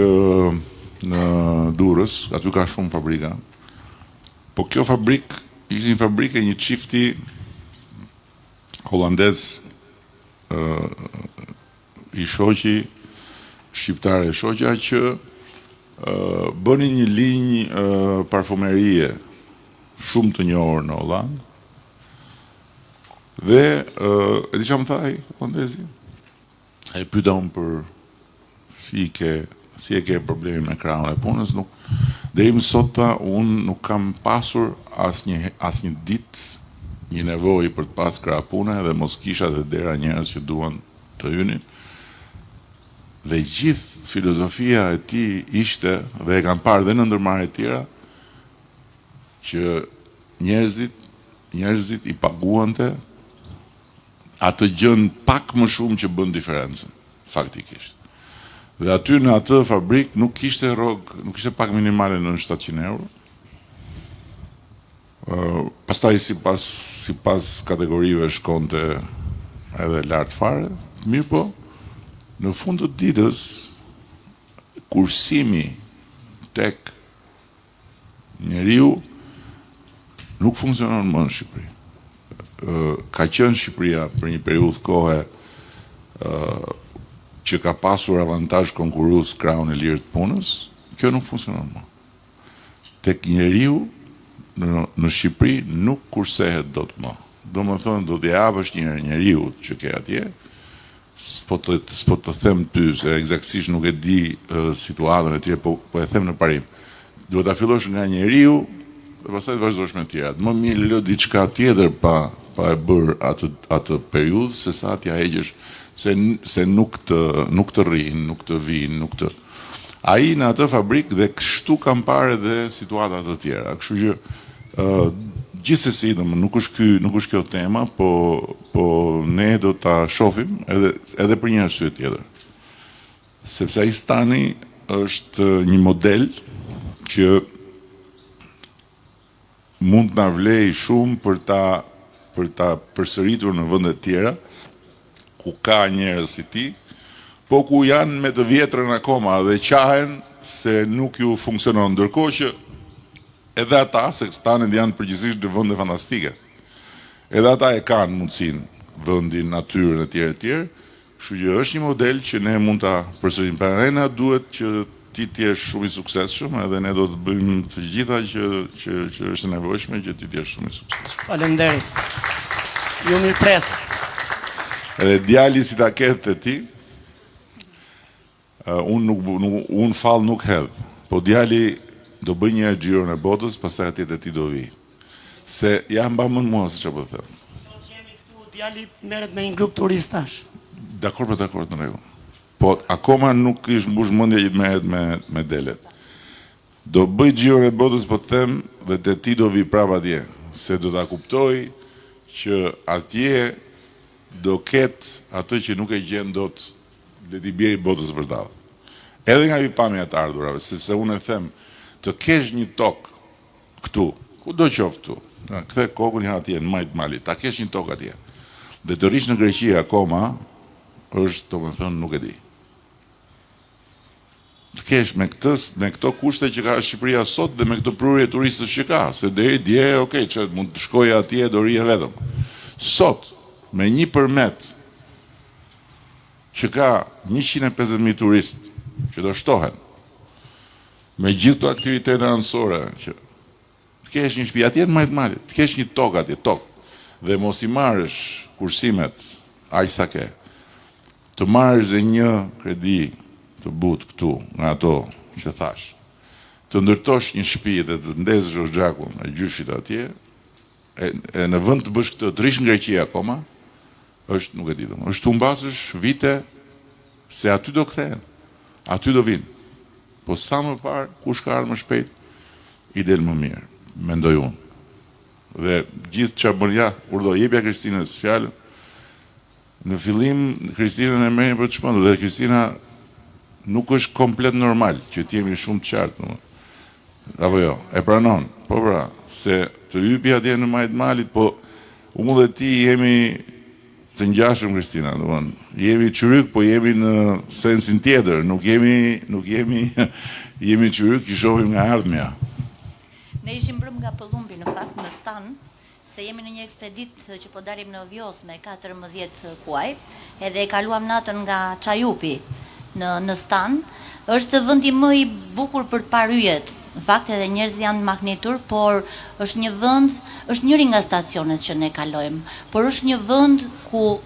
në Durrës, aty ka shumë fabrika. Po kjo fabrik ishte një fabrik e një çifti holandez, i shoqi shqiptare, shoqja që bëni një linjë parfumerie shumë të njohur në Holland. Dhe e di çfarë më thaj holandezi? Ai pyeta unë për si e ke problemi me krahun e punës, nuk deri më sot tha, unë nuk kam pasur asnjë ditë një nevojë për të pas krah pune dhe mos kisha dhe dera njerëz që duan të hynin. Dhe gjithë filozofia e tij ishte, dhe e kanë parë dhe në ndërmarrje të tjera, që njerëzit i paguante atë gjën pak më shumë që bën diferencën, faktikisht. Dhe aty në atë fabrik nuk kishte nuk kishte pak minimale në 700 euro. Pastaj sipas kategorive shkonte edhe lart fare, mirë po, në fund të ditës kursimi tek njeriu nuk funksionon më në Shqipëri. Ka qenë Shqipëria për një periudhë kohe që ka pasur avantazh konkurrues krahun e lirë të punës, kjo nuk funksionon më. Tek njeriu në Shqipëri nuk kursehet dot më. Domethënë do të japësh një njeriu që ke atje, s'po të them ty se eksaktësisht nuk e di situatën e tij, po e them në parim. Duhet ta fillosh nga njeriu dhe pastaj të vazhdosh me të tjerat. Më mirë lë diçka tjetër pa e bërë atë periudhë se sa t'ja heqësh se nuk të rrin, nuk të vin, nuk të. Ai në atë fabrik dhe kështu kam parë edhe situata të tjera. Kështu që gjithsesi nuk është kjo tema, po ne do ta shohim edhe për një arsye tjetër. Sepse ai stani është një model që mund të na vlej shumë për ta përsëritur në vende të tjera ku ka njerëz si ti, po ku janë me të vjetrën akoma dhe qahen se nuk ju funksionon, ndërkohë që edhe ata, se stanet janë përgjithsisht në vende fantastike. Edhe ata e kanë mundësinë, vendin, natyrën e tjerë, kështu që është një model që ne mund ta përsërisim. Prandaj na duhet që ti t'jesh shumë i suksesshëm, edhe ne do të bëjmë të gjitha që është nevojshme që ti t'jesh shumë i suksesshëm. Faleminderit. Ju mirëpres. Edhe djali si ta ketë ti, unë fal nuk hedh, po djali do bëj një xhiron e botës, pastaj atje te ti do vi. Se ja mba mend mua se çfarë po them. Sot jemi këtu, djali merret me një grup turistash. Dakor, në rregull. Po akoma nuk ish mbush mendja që të merret me delet. Do bëj xhiron e botës, po të them, dhe te ti do vi prapë atje, se do ta kuptoj që atje do ketë atë që nuk e gjen dot le t'i bjej botës vërtet. Edhe nga pamja të ardhurave, sepse unë e them, të kesh një tokë këtu, ku do qoftë këtu, kthe kokën ja atje në majt malit, ta kesh një tokë atje. Dhe të rish në Greqi akoma është, domethënë, nuk e di. Të kesh me këto kushte që ka Shqipëria sot dhe me këto prurje turistës që ka, se deri dje, okay, që mund të shkojë atje do rije vetëm. Sot, me një përmet që ka 150.000 turistë që do shtohen, me gjithë të aktivitete anësore, që të kesh një shtëpi atje në majt malit, të kesh një tokë atje, dhe mos i marrësh kursimet aq sa ke, të marrësh dhe një kredi të butë këtu, nga ato që thash, të ndërtosh një shtëpi dhe të ndezësh Xhakun e gjyshit atje, e në vend të bësh këtë, të rish në Greqi akoma, është, nuk e di domo, është të humbasësh vite se aty do kthehen, aty do vinë. Po sa më parë, kush ka ardhur më shpejt, i del më mirë, mendoj unë. Dhe gjithë çfarë bën ja, urdhë jepja Kristinës fjalën. Në fillim Kristinën e merrin për të shpëndur dhe Kristina nuk është komplet normal që të jemi shumë të qartë. Apo jo, e pranon. Po pra, se të hypi atje në majt malit, po unë dhe ti jemi të ngjashëm Kristina, domethënë, jemi çyryk, po jemi në sensin tjetër, nuk jemi çyryk që shohim nga ardhmja. Ne ishim brëm nga Pëllumbi në fakt në stan, se jemi në një ekspedit që po dalim në Vjos me 14 kuaj, edhe e kaluam natën nga Çajupi në stan. Është vendi më i bukur për të parë yjet. Në fakt edhe njerëzit janë magnetur, por është një vend, është njëri nga stacionet që ne kalojmë, por është një vend ku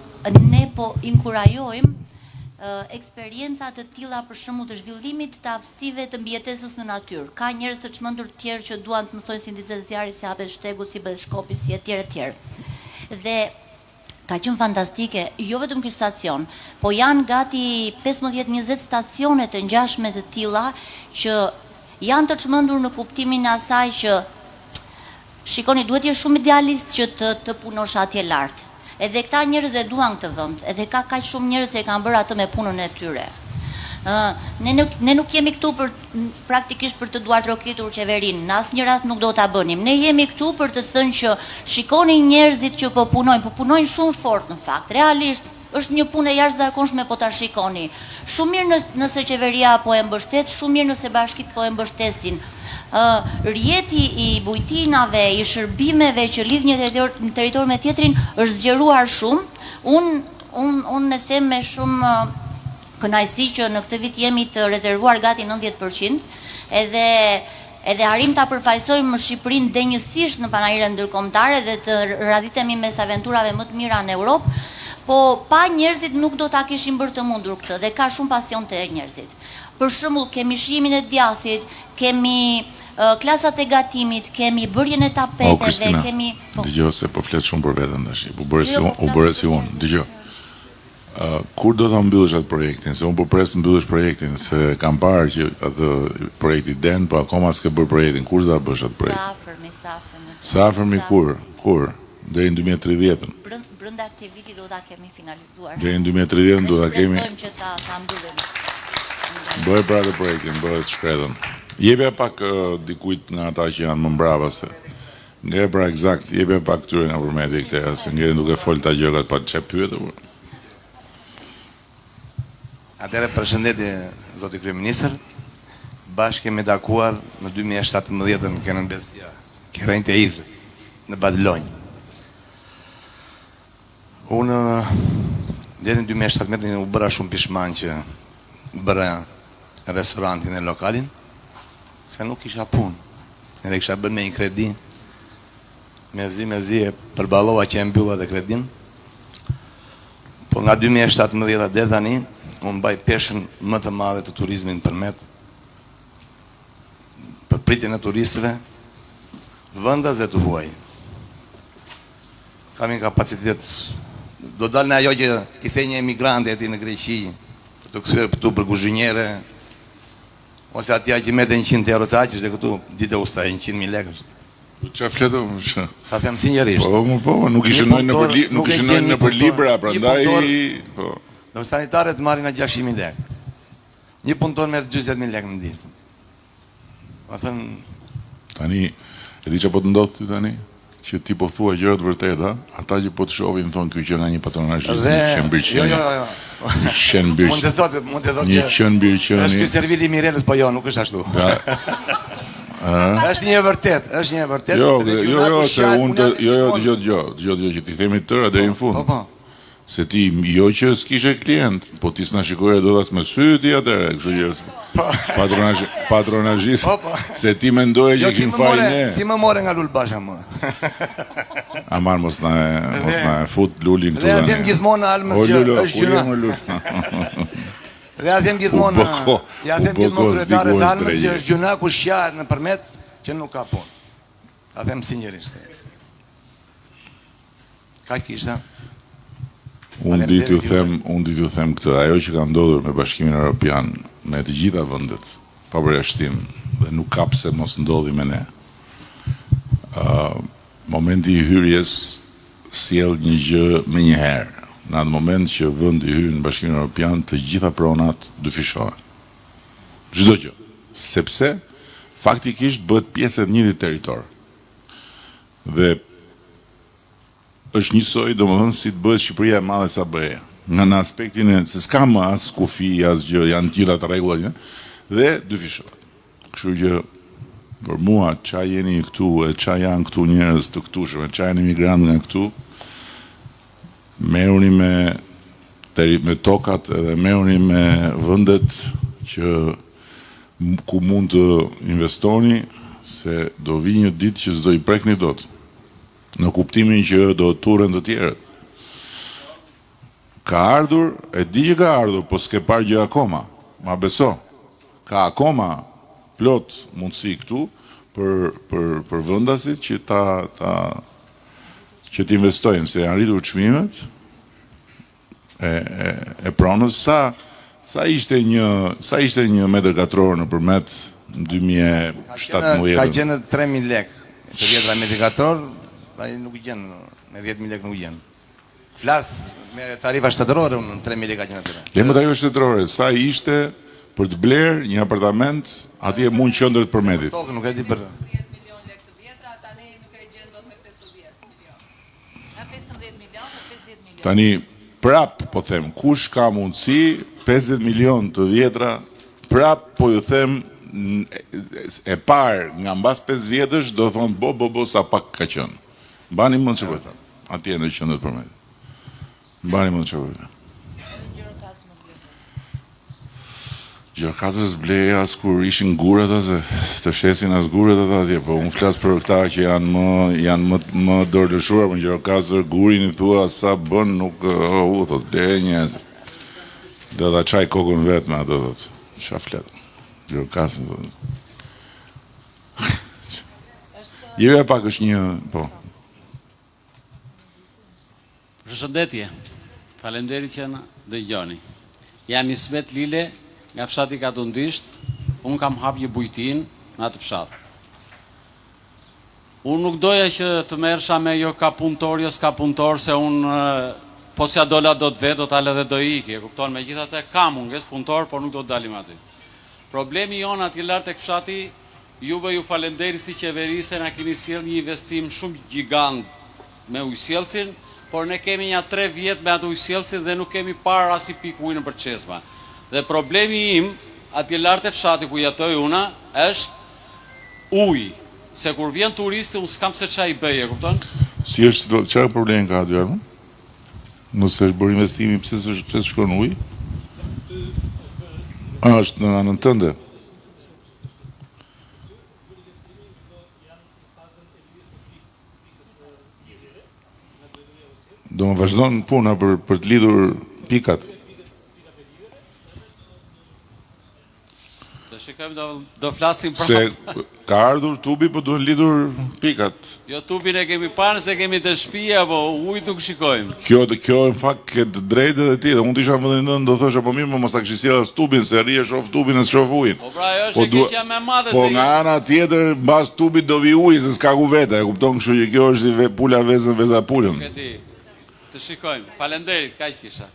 ne po inkurajojmë eksperienca të tilla, për shembull të zhvillimit të aftësive të mbijetesës në natyrë. Ka njerëz të çmendur të tjerë që duan të mësojnë si ndizet zjarri, si hapet shtegu, si bëhet shkopi, si etj etj. Dhe ka qenë fantastike, jo vetëm ky stacion, po janë gati 15-20 stacione të ngjashme të tilla që janë të çmendur në kuptimin e asaj që shikoni, duhet jesh shumë idealist që të punosh atje lart. Edhe këta njerëz e duan këtë vend, edhe ka kaq shumë njerëz që e kanë bërë atë me punën e tyre. Ne nuk jemi këtu praktikisht për të duar trokitur qeverinë, në asnjë rast nuk do ta bënim. Ne jemi këtu për të thënë që shikoni njerëzit që po punojnë shumë fort në fakt. Realisht është një punë e jashtëzakonshme po ta shikoni. Shumë mirë nëse qeveria po e mbështet, shumë mirë nëse bashkitë po e mbështesin. Rjeti i bujtinave, i shërbimeve që lidh një territor me tjetrin është zgjeruar shumë. Unë e them me shumë kënaqësi që në këtë vit jemi të rezervuar gati 90%, edhe arrim ta përfaqësojmë Shqipërinë denjësisht në panajire ndërkombëtare dhe të radhitemi mes aventurave më të mira në Europë, po pa njerëzit nuk do ta kishin bërë të mundur këtë dhe ka shumë pasion të njerëzit. Për shembull, kemi shijimin e djathit, kemi klasat e gatimit, kemi bërjen e tapeteve, kemi Dëgjoj se po flet shumë për veten tash. U bëre si unë. Dëgjoj. Kur do ta mbyllësh atë projektin? Se unë po pres të mbyllësh projektin, se kam parë që atë projekti den, po akoma s'ke bërë projektin. Kur do ta bësh atë projekt? Sa kur? Deri në 2030. Brenda këtij viti do ta kemi finalizuar. Deri në 2030 do ta kemi. Shpresojmë që ta mbyllim. Bëj pra atë projektin, bëhet shkretën. Jepja pak dikujt nga ata që janë më mbrapa se. Nga pra eksakt, jepja pak këtyre nga përmeti këte, se ngjerën duke folë ta gjërat pa të çep pyet. Atëherë përshëndetje zoti kryeministër. Bashkë kemi takuar në 2017 në Kenën Bestia, Kerrejnë të Idrës, në Badlonj. Unë deri në 2017 u bëra shumë pishman që bëra restorantin e lokalin, se nuk kisha punë. Edhe kisha bërë me një kredi, mezi e përballova që e mbylla dhe kredin. Po nga 2017 deri tani unë mbaj peshën më të madhe të turizmin përmet, për pritjen e turistëve, vendas dhe të huaj. Kam një kapacitet, do dalë në ajo që i the një emigrante ati në Greqi, për të kthyer këtu për kuzhinjere, ose atja që merrte 100 euro sa që është këtu, ditë ustaj 100.000 lekë është. Qa fleto? Ta them sinqerisht. Po, nuk ishë nëjnë në për libra, prandaj... Në sanitarët marrin në 600.000 lekë. Një punëtor merr 20.000 lekë në ditë. Ma thënë... Tani, e di që po të ndodhë ty tani? Që ti po thua gjërat vërteta, ata që po të shohin thonë kjo që nga një patronazhist, një qenbirqeni. Jo. Një qenbirqeni. Mund të thotë që... Një qenbirqeni. Është ky servili Mirelës, po jo, nuk është ashtu. Është një vërtet, Jo, se unë që ti themi të tëra deri në fund. Po. Se ti, jo që s'kishe klient, po ti s'na shikoje do tas me sy ti atëre, kështu që patronazhist, se ti mendoje që kim faj ne. Ti më more nga Lulbasha më. Amar mos na e fut Lulin këtu. Dhe atjem gjithmonë almës që është gjuna. Dhe atjem gjithmonë kryetarës almës që është gjuna ku shqahet në përmet që nuk ka punë. Ta them sinqerisht. Ka kishta? Unë di t'ju them këtë, ajo që ka ndodhur me Bashkimin Evropian, me të gjitha vendet, pa përjashtim, dhe nuk ka pse mos ndodhi me ne. Momenti i hyrjes sjell një gjë me një herë. Në atë moment që vendi hyn në Bashkimin Evropian, të gjitha pronat dyfishohen. Çdo gjë, sepse faktikisht bëhet pjesë e një territor. Dhe është njësoj, do më thënë, si të bëhet Shqipëria e madhe sa bëheja. Nga në aspektin e, se s'ka më as kufi, as gjë, janë tjera të regullat, dhe dyfishohet. Kështu që, për mua, qa jeni këtu, e qa janë këtu njerëz të këtushëm, e qa janë imigrantë nga këtu, merruni me tokat edhe merruni me vendet që ku mund të investoni, se do vi një ditë që s'do i prekni dot. Në kuptimin që do të turën të tjerët. Ka ardhur, e di që ka ardhur, po s'ke parë gjë akoma, ma beso. Ka akoma plot mundësi këtu për vendasit që që t'investojnë, se janë rritur çmimet e pronës. Sa ishte një metër katror nëpërmet në 2017? Ka qenë 3.000 lek të vjetra metri katror, ai nuk gjen, me 10.000 lek nuk gjen. Flas me tarifa shtetërore, unë 3.000 lek ka qenë atyre. Le më tarifa shtetërore, sa ishte për të bler një apartament atje mund qendër të përmetit? Tokë nuk e di për 10 milion lek të vjetra, tani nuk e gjen dot me 50 milion. Nga 15 milion në 50 milion. Tani prap po them, kush ka mundësi 50 milion të vjetra, prap po ju them e parë nga mbas 5 vjetësh do thonë bo sa pak ka qenë. Mbani mend çfarë po them. Atje në qendër të përmetit. Mbani mend çfarë po them. Gjirokastër s'blej as kur ishin gurat se të shesin as gurat ata atje, po unë flas për këta që janë më dorëlëshuar në Gjirokastër, gurin i thua sa bën nuk thot le njerëz. Do ta çaj kokën vet me ato thot. Çfarë flet? Gjirokastër thot. Jeve pak është një, po. Përshëndetje. Faleminderit që na dëgjoni. Jam Ismet Lile nga fshati Katundisht, unë kam hap një bujtin në atë fshat. Unë nuk doja që të merrsha me jo ka punëtor, jo s'ka punëtor, se unë po s'ja dola do të vetë, do t'ale dhe do iki, e kupton, me gjithate kam munges punëtor, por nuk do të dalim aty. Problemi jonë atje lartë tek fshati, juve ju falenderi si qeveri se na keni sjell një investim shumë gjigant me ujësjellsin, por ne kemi një 3 vjet me atë ujësjellsin dhe nuk kemi parë as i pik ujë në përçesma. Dhe problemi im, atje lartë e fshati ku jetoj una, është ujë. Se kur vjen turisti, unë s'kam se qa i bëje, kupton? Si është, çfarë problemi ka aty armë? Nëse është bërë investimi, pse shkon ujë? Është në anën tënde. Do më vazhdon puna për të lidhur pikat. Shikojmë do flasim pra. Se ka ardhur tubi, po duhen lidhur pikat. Jo tubin e kemi parë, se kemi të shtëpia, po ujë nuk shikojmë. Kjo në fakt ke të drejtë edhe ti, dhe unë t'isha në vëndin nëndë, do thosha, po mirë, më mos ta kishë sjellë tubin, se rri e shof tubin e shof ujin. Po pra, ajo është e keqja me madhe se. Po nga ana tjetër, mbas tubit do vi uji, se s'ka ku vete, e kupton, kështu që kjo është si pula vezën veza pulën. Nuk e di. Të shikojmë. Faleminderit, kaq kisha.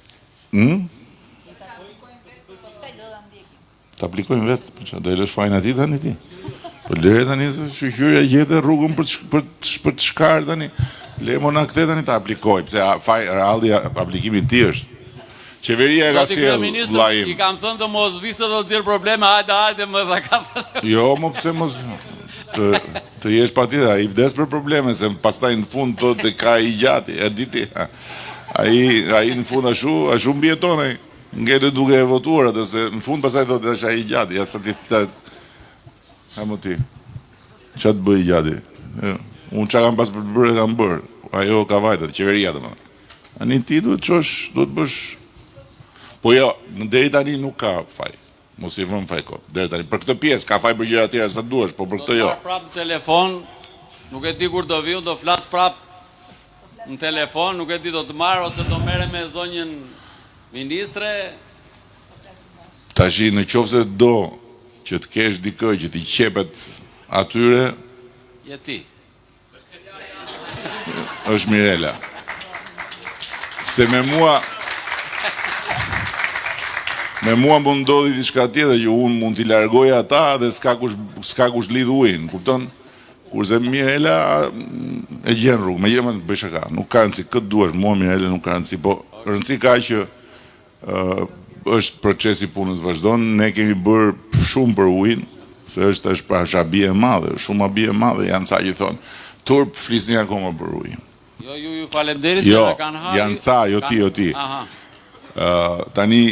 Ta aplikojmë vetë, për që do e lësh fajnë ati tani ti. Për lere tani se shqyqyria gjete rrugën për të shkarë tani. Le mo na kthe tani ta aplikoj, pse ralli aplikimin ti është. Qeveria e ka sjell vllai im. I kam thënë të mos visë do të zgjidh probleme, hajde më dha ka. Jo, më pse mos të jesh patjetër, ai vdes për probleme, se pastaj në fund thotë ka i gjati, e di ti. Ai në fund ashtu mbijeton ai. Ngele duke e votuar atë, se në fund pasaj thotë është ai i gjati, ja sa ti të... Ha më ti, që të bëj i gjati? Unë që kam pas për bërë e kam bërë, ajo ka vajtët, qeveria të më. Ani ti duhet qosh, duhet bësh... Po jo, në deri tani nuk ka faj, mos i vëm faj kot, deri tani. Për këtë pjesë ka faj për gjëra tjera sa duhesh, po për këtë jo. Do të marr prapë në telefon, nuk e di kur do vi, do flas prapë në telefon, nuk e di do të marr ose do merrem me zonjën Ministre. Tashi në qoftë se do që të kesh dikë që t'i qepet atyre, Je ti. është Mirela. Se me mua më ndodhi diçka tjetër që unë mund t'i largoj ata dhe s'ka kush lidh ujin, kupton? Kurse Mirela e gjen rrugë, me jema të bëj shaka, nuk ka rëndësi, këtë duash, mua Mirela nuk ka rëndësi, po rëndësi ka që është procesi punës vazhdon, ne kemi bërë shumë për ujin, se është pra shabie e madhe, shumë abie e madhe, janë ca që thonë, turp flisni akoma për ujin. Jo, ju falenderit se me kanë hapur. Jo, janë ca, jo ti. Tani,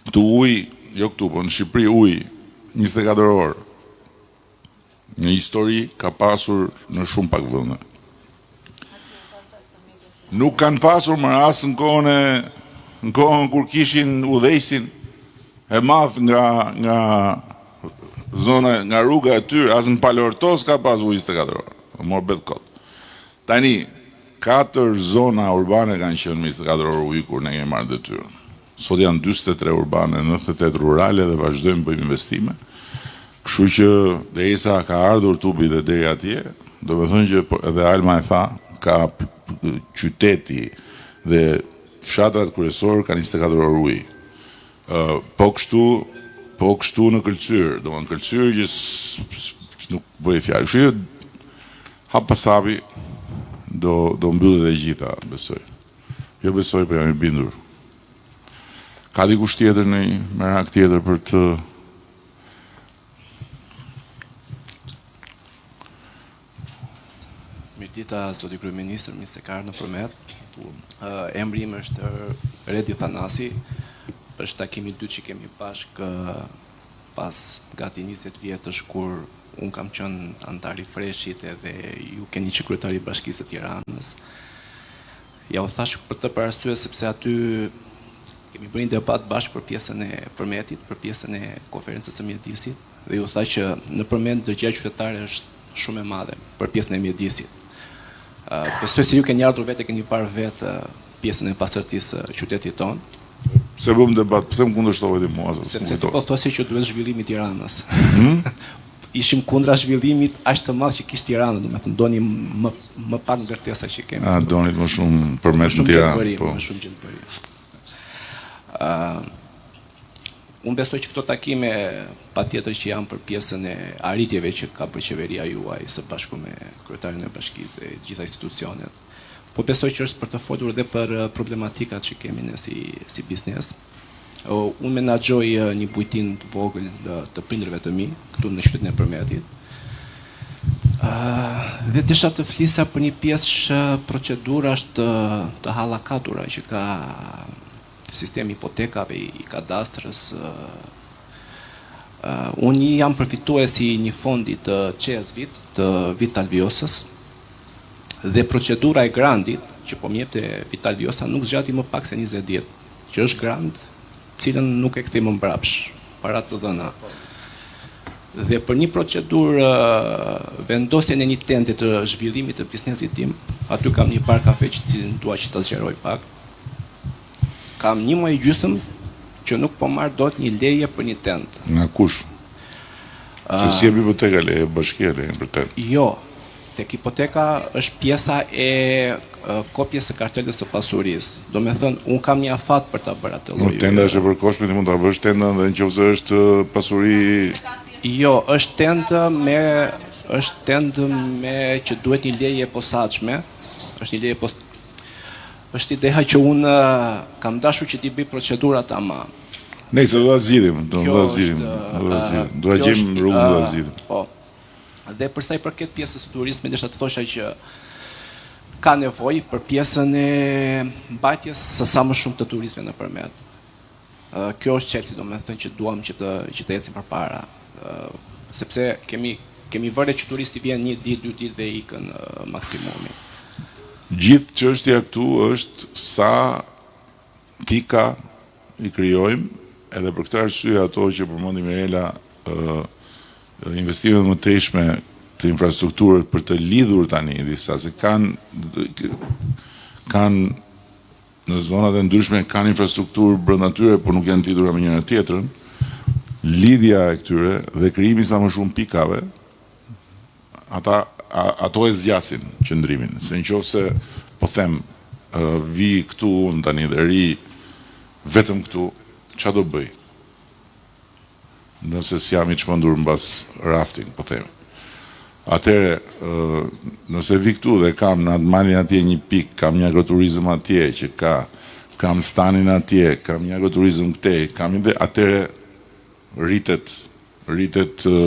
këtu uj, jo këtu, po në Shqipëri uj, 24 orë, një histori ka pasur në shumë pak vënde. Nuk kanë pasur më asë në kohën kur kishin udhëheqësin e madh nga zona, nga rruga e tyre, as në Palortos ka pas ujë 24 orë. Mor bet kot. Tani, 4 zona urbane kanë qenë 24 orë ujë kur ne kemi marrë detyrën. Sot janë 43 urbane, 98 rurale dhe vazhdojmë bëjmë investime. Kështu që derisa ka ardhur tubi dhe deri atje, do të thënë që edhe Alma e tha, ka qyteti dhe fshatrat kryesorë kanë 24 orë ujë. Po kështu në Këlqyr, do në Këlqyr që nuk bëj fjalë. Kështu që hap pas hapi do mbyllet e gjitha, besoj. Jo besoj, po jam i bindur. Ka dikush tjetër në merak tjetër për të Mirëdita, zoti kryeministër, mirë se ka ardhur nëpërmet. Emri im është Redi Thanasi. Është takimi i dytë që kemi bashk pas gati 20 vjetësh kur unë kam qenë antar i Freshit edhe ju keni që kryetari i Bashkisë së Tiranës. Ja u thash për të arsye sepse aty kemi bërë një debat bashkë për pjesën e përmetit, për pjesën e konferencës së mjedisit, dhe ju thash që nëpërmend ndërgjegjja qytetare është shumë e madhe për pjesën e mjedisit. Besoj se ju keni ardhur vetë, keni parë vetë pjesën e pastërtisë së qytetit tonë. Pse bëm debat, pse më kundërshtove ti mua? Sepse ti po thosi që duhet zhvillimi i Tiranës. Ishim kundra zhvillimit aq të madh që kishte Tirana, domethënë doni më pak ndërtesa që kemi. Doni më shumë përmes Tiranës, po. Më shumë gjendëri. Unë besoj që këto takime patjetër që janë për pjesën e arritjeve që ka bërë qeveria juaj së bashku me kryetarin e bashkisë dhe gjitha institucionet. Po besoj që është për të folur edhe për problematikat që kemi ne si biznes. Unë menaxhoj një bujtin të vogël të prindërve të mi, këtu në qytetin e Përmetit. Dhe desha të flisa për një pjesë që procedura është të hallakatura që ka sistemi hipotekave i kadastrës. Unë jam përfituesi i një fondi të CESVit, të Vital Viosës, dhe procedura e grandit, që po m'jepte Vital Viosa, nuk zgjati më pak se 20 ditë, që është grand, cilën nuk e kthej më mbrapsh, para të dhëna. Dhe për një procedurë vendosjen e një tente të zhvillimit të biznesit tim, aty kam një bar kafe që dua që ta zgjeroj pak. Kam 1 muaj gjysmë që nuk po marr dot një leje për një tent. Nga kush? Që si e hipoteka leje bashkia leje për tent? Jo. Tek hipoteka është pjesa e kopjes së kartelës së pasurisë. Do me thënë, unë kam një afat për ta bërë atë lloj. Tenda është e përkohshme, ti mund ta vësh tendën dhe nëse është pasuri. Jo, është tendë me që duhet një leje posaçme. Është një leje është ideja që unë kam dashur që t'i bëj procedurat tamam. Nëse do ta zgjidhim, do ta gjejmë rrugën do ta zgjidhim. Po. Dhe përsa i përket pjesës së turizmit, desha të thosha që ka nevojë për pjesën e mbajtjes së sa më shumë të turistëve nëpërmet. Kjo është çelësi, domethënë që duam që të ecim përpara, sepse kemi vënë që turisti vjen 1 ditë, 2 ditë dhe ikën maksimumi. Gjithë çështja këtu është sa pika i krijojmë, edhe për këtë arsye ato që përmendi Mirela, investimet më teshme të infrastrukturës për të lidhur tani disa, se kanë në zonat e ndryshme kanë infrastrukturë brenda tyre, por nuk janë lidhura me njëra tjetrën. Lidhja e këtyre dhe krijimi sa më shumë pikave, ato e zgjasin qëndrimin. Se nëse po them vi këtu unë tani dhe ri vetëm këtu, ç'a do bëj? Nëse s'jam i çmendur mbas rafting, po them. Atëre, nëse vi këtu dhe kam në atë malin atje një pikë, kam një agroturizëm atje që kam stanin atje, kam një agroturizëm këtej, kam një dhe atëre rritet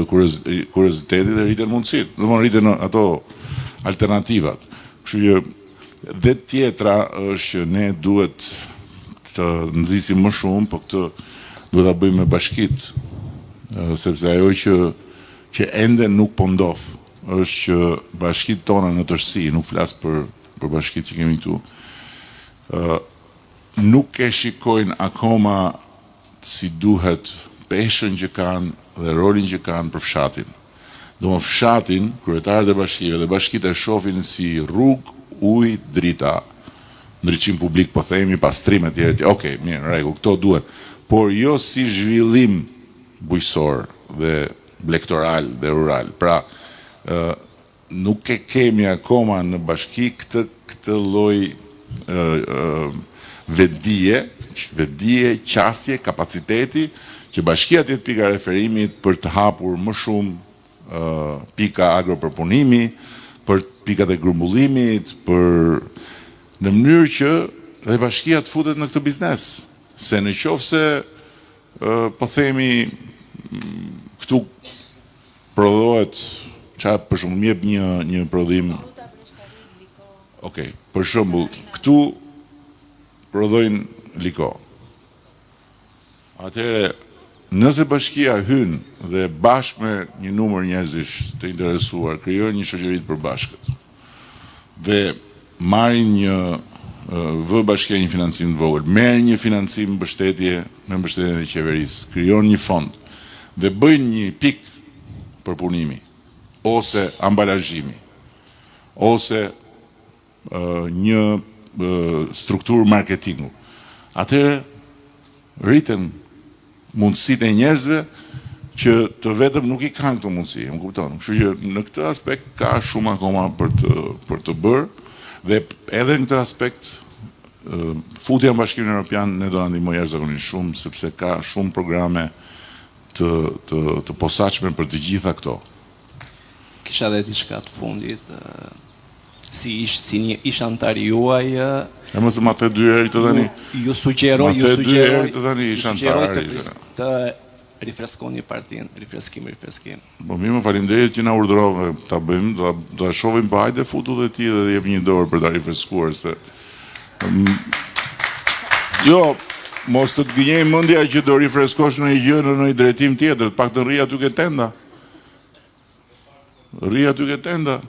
kurioziteti dhe rritet mundësit. Domthonë rriten ato alternativat. Kështu që dhe tjetra është që ne duhet të nxisim më shumë, po këtë duhet ta bëjmë me bashkitë. Sepse ajo që ende nuk po ndof është që bashkitë tona në tërësi, nuk flas për bashkitë që kemi këtu, nuk e shikojnë akoma si duhet peshën që kanë dhe rolin që kanë për fshatin. Do më fshatin, kryetarët e bashkive dhe bashkitë e shohin si rrugë ujë, drita, ndriçim publik, po themi, pastrim etj. Okej, mirë, rregull, këto duhet. Por jo si zhvillim bujqësor dhe lektoral dhe rural. Pra, nuk e kemi akoma në bashki këtë lloj vetdije, qasje, kapaciteti që bashkia të jetë pika referimit për të hapur më shumë pika agropërpunimi, për pikat e grumbullimit, në mënyrë që dhe bashkia të futet në këtë biznes. Se në qoftë se po themi këtu prodhohet për shembull më jep një prodhim. Okej, për shembull, këtu prodhojnë liko. Atëherë, nëse bashkia hyn dhe bashkë me një numër njerëzish të interesuar krijojnë një shoqëri të përbashkët dhe marrin vë bashkia një financim të vogël, merr një financim mbështetje me mbështetjen e qeverisë, krijon një fond dhe bëjnë një pikë përpunimi ose ambalazhimi ose një strukturë marketingu. Atëherë rriten mundësitë e njerëzve që të vetëm nuk i kanë këto mundësi, më kupton. Kështu që në këtë aspekt ka shumë akoma për të bërë dhe edhe në këtë aspekt futja në Bashkimin Evropian ne do na ndihmojë jashtëzakonisht shumë sepse ka shumë programe të posaçme për të gjitha këto. Kisha dhe diçka të fundit, si ish antari juaj. E mos ma the 2 herë të tani. Ju sugjeroj të tani ish antari. Të rifreskoni partinë, rifreskim. Po mirë, më faleminderit që na urdhërove ta bëjmë, do ta shohim pa hajde futu dhe ti dhe jep një dorë për ta rifreskuar se jo, mos të gënjej mendja që do rifreskosh në një gjë në një drejtim tjetër, të paktën rri aty ke tenda.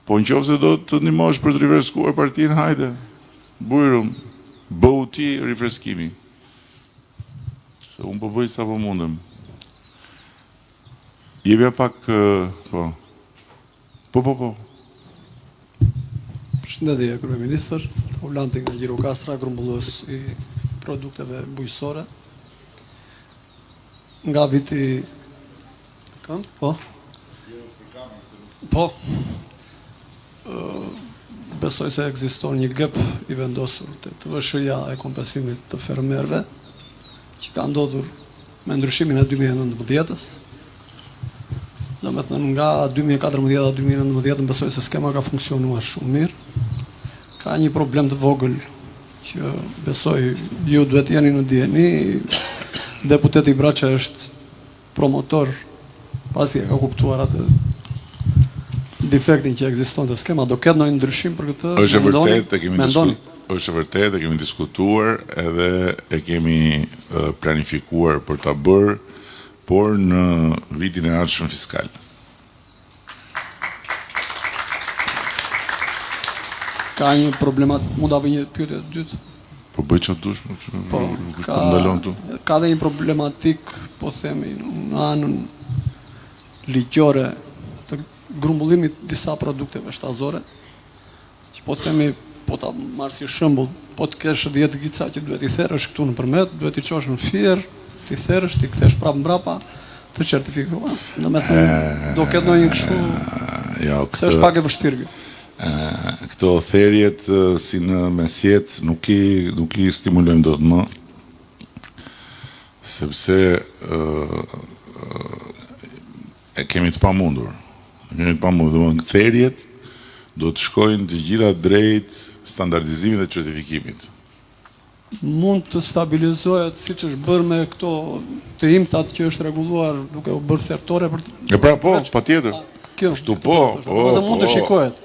Po në qoftë se do të ndihmosh për të rifreskuar partinë, hajde. Bujrum, bëu ti rifreskimi. Se unë po bëj sa po mundem. Jepja pak, po. Përshëndetje, kryeministër, Ulanti nga Gjirokastra, grumbullues i produkteve bujqësore. Nga viti... Po? Po. Besoj se ekziston një gap i vendosur të TVSH-ja e kompensimit të fermerëve, që ka ndodhur me ndryshimin e 2019-s. Do me thënë nga 2014 dhe 2019 besoj se skema ka funksionuar shumë mirë. Ka një problem të vogël që besoj ju duhet jeni në dieni. Deputeti Braça është promotor pasi e ka kuptuar atë defektin që ekziston të skema. Do ketë ndonjë ndryshim për këtë? Është vërtet, e kemi diskutuar edhe e kemi planifikuar për ta bërë, por në vitin e ardhshëm fiskal. Ka një problemat, mund ta bëj një pyetje të dytë? Po bëj çfarë dush, po ndalon tu. Ka dhe një problematik, po themi, në anën ligjore të grumbullimit disa produkteve shtazore, që po themi, po ta marr si shembull, po të kesh 10 gica që duhet i therrësh këtu nëpërmet, duhet i çosh në fier, ti therrësh, ti kthesh prapë mbrapa, të certifikuar. Domethënë, do ketë ndonjë kështu. Jo, këtë është pak e vështirë kjo. Këto therjet si në mesjet nuk i stimulojmë dot më, sepse e kemi të pamundur. Therjet do të shkojnë të gjitha drejt standardizimit dhe certifikimit. Mund të stabilizohet siç është bërë me këto të imtat që është rregulluar duke u bërë thertore për E pra po, patjetër. Kështu po. Edhe mund të shikohet.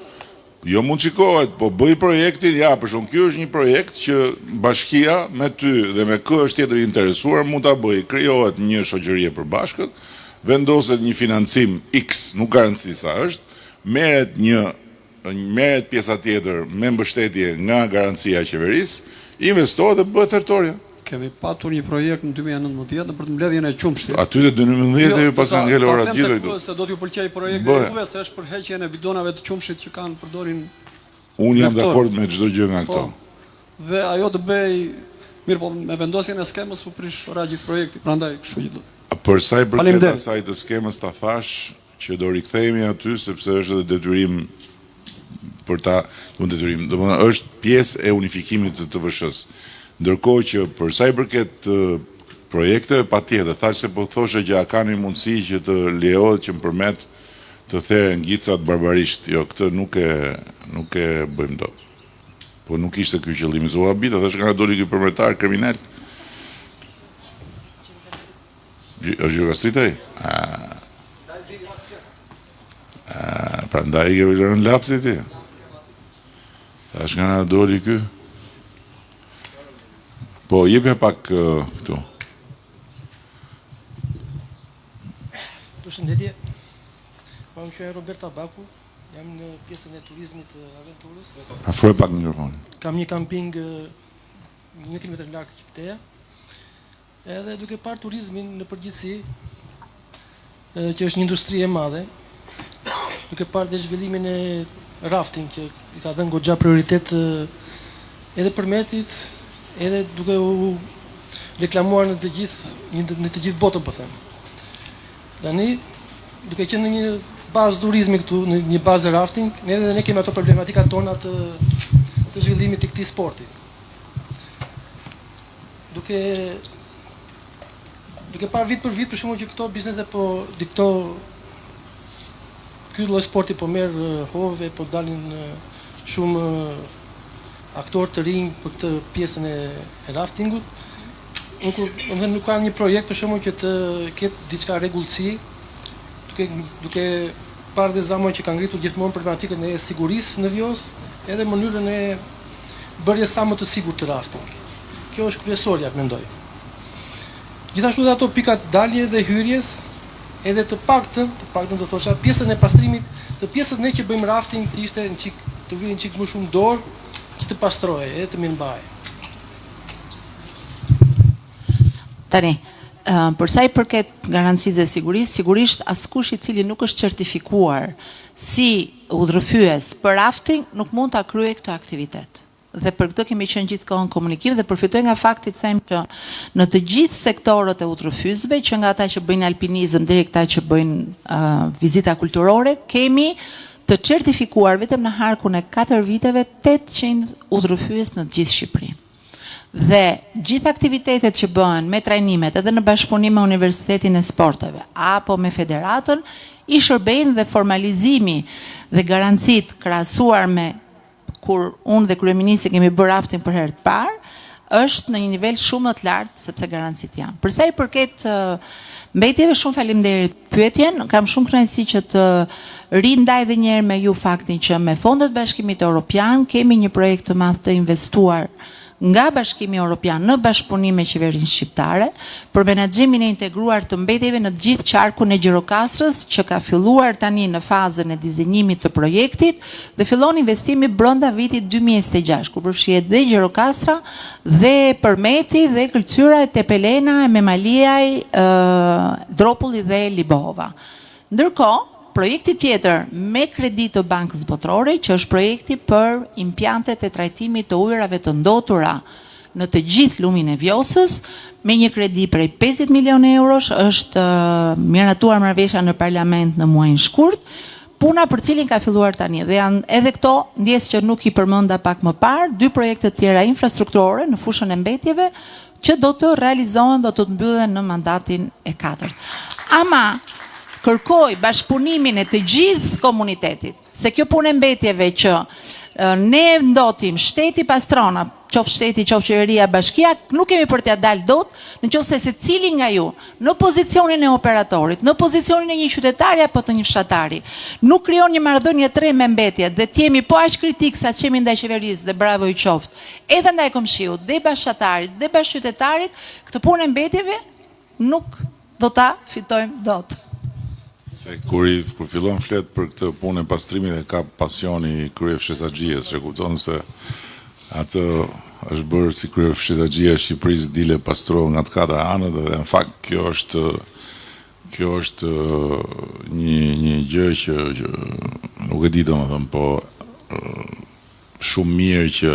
Jo mund shikohet, po bëj projektin, ja, për shumë kjo është një projekt që bashkia me ty dhe me kë është tjetër interesuar mund ta bëj. Krijohet një shoqëri e përbashkët, vendoset një financim X, nuk ka rëndësi sa është, merret pjesa tjetër me mbështetje nga garancia e qeverisë, investohet dhe bëhet thertoria. Kemi patur një projekt në 2019 për të mbledhjen e qumshtit. Aty te 2019 ju pas ngel ora gjithë këtu. Se do t'ju pëlqej projekti juve se është për heqjen e bidonave të qumshit që kanë përdorin Unë jam dakord me çdo gjë nga këto. Dhe ajo të bëj, mirë po, me vendosjen e skemës u prish ora gjithë projekti, prandaj kështu që do. Për sa i përket asaj të skemës ta thash që do rikthehemi aty sepse është edhe detyrim për ta, domethënë është pjesë e unifikimit të TVSH-s. Ndërkohë që për sa i përket projekteve, patjetër, thash se po thoshe që a kanë mundësi që të lejohet që më përmet të theren ngicat barbarisht. Jo, këtë nuk e bëjmë dot. Po nuk ishte ky qëllimi. Zua habita, thash nga doli ky përmetar kriminal. Është Gjirokastrit ai? Prandaj i rënë lapsi ti. Thash nga doli ky. Po, jepja pak këtu. Përshëndetje. Më quaj Roberta Baku, jam në pjesën e turizmit të aventurës. Afroj pak mikrofonin. Kam një kamping 1 kilometër larg qytetit. Edhe duke parë turizmin në përgjithësi, që është një industri e madhe, duke parë dhe zhvillimin e rafting që i ka dhënë goxha prioritet edhe përmetit, edhe duke u reklamuar në të gjithë botën, po them. Tani, duke qenë në një bazë turizmi këtu, në një bazë rafting, ne kemi ato problematika tona të zhvillimit të këtij sporti. Duke parë vit për vit, për shembull që këto biznese ky lloj sporti po merr hove, po dalin shumë aktorë të rinj për këtë pjesën e raftingut. Nuk ka një projekt për shembull që të ketë diçka rregullsi, duke parë dhe zamoj që ka ngritur gjithmonë problematikën e sigurisë në Vjos, edhe mënyrën e bërjes sa më të sigurt të rafting. Kjo është kryesorja, mendoj. Gjithashtu dhe ato pikat dalje dhe hyrjes, edhe të paktën do thosha, pjesën e pastrimit, të pjesët ne që bëjmë rafting të ishte të vijë çik më shumë dorë, që të pastrohej, edhe të mirëmbahej. Tani, për sa i përket garancisë dhe sigurisë, sigurisht askush i cili nuk është certifikuar si udhërfyes për rafting nuk mund ta kryejë këtë aktivitet. Dhe për këtë kemi qenë gjithkohon komunikim dhe përfitoj nga fakti të them që në të gjithë sektorët e udhërfyesve, që nga ata që bëjnë alpinizëm deri ata që bëjnë vizita kulturore, kemi të certifikuar vetëm në harkun e 4 viteve 800 udhërfyes në të gjithë Shqipërinë. Dhe gjithë aktivitetet që bëhen me trajnimet edhe në bashkëpunim me Universitetin e Sporteve apo me federatën i shërbejnë dhe formalizimi dhe garancit krahasuar me kur unë dhe kryeministri kemi bërë rafting për herë të parë është në një nivel shumë më të lartë sepse garancit janë. Përsa i përket mbetjeve, shumë faleminderit pyetjen, kam shumë kënaqësi që të rindaj edhe një herë me ju faktin që me fondet Bashkimit Evropian kemi një projekt të madh të investuar nga Bashkimi Evropian në bashkëpunim me qeverinë shqiptare për menaxhimin e integruar të mbetjeve në gjithë qarkun e Gjirokastrës, që ka filluar tani në fazën e dizenjimit të projektit dhe fillon investimi brenda vitit 2026, ku përfshihet dhe Gjirokastra dhe Përmeti dhe Kërcyra e Tepelena, e Memaliaj, Dropulli dhe Libova. Ndërkohë, projekti tjetër me kredi të Bankës Botërore, që është projekti për impjantet e trajtimit të ujërave të ndotura në të gjithë lumin e Vjosës, me një kredi prej 50 milion eurosh, është miratuar marrëveshja në parlament në muajin shkurt, puna për cilin ka filluar tani. Dhe janë edhe këto, ndjes që nuk i përmenda pak më parë, 2 projekte tjera infrastrukturore në fushën e mbetjeve, që do të realizohen, do të mbyllen në mandatin e 4. Ama kërkoj bashkëpunimin e të gjithë komunitetit, se kjo punë e mbetjeve që ne ndotim, shteti pastrona, qoftë shteti, qoftë qeveria, bashkia, nuk kemi për t'ja dalë dot, nëse secili nga ju, në pozicionin e operatorit, në pozicionin e një qytetari apo të një fshatari, nuk krijon një marrëdhënie tre me mbetjet dhe t'jemi po aq kritik sa qemi ndaj qeverisë dhe bravo i qoftë, edhe ndaj komshiut, dhe bashkëqytetarit, dhe bashkëqytetarit, këtë punë e mbetjeve nuk do ta fitojmë dot. Se kur fillon flet për këtë punë e pastrimit e ka pasioni kryefshesaxhies, që kupton se atë është bërë si kryefshesaxhia e Shqipërisë dile pastro nga të 4 anët dhe në fakt kjo është një gjë që nuk e di domethënë, po shumë mirë që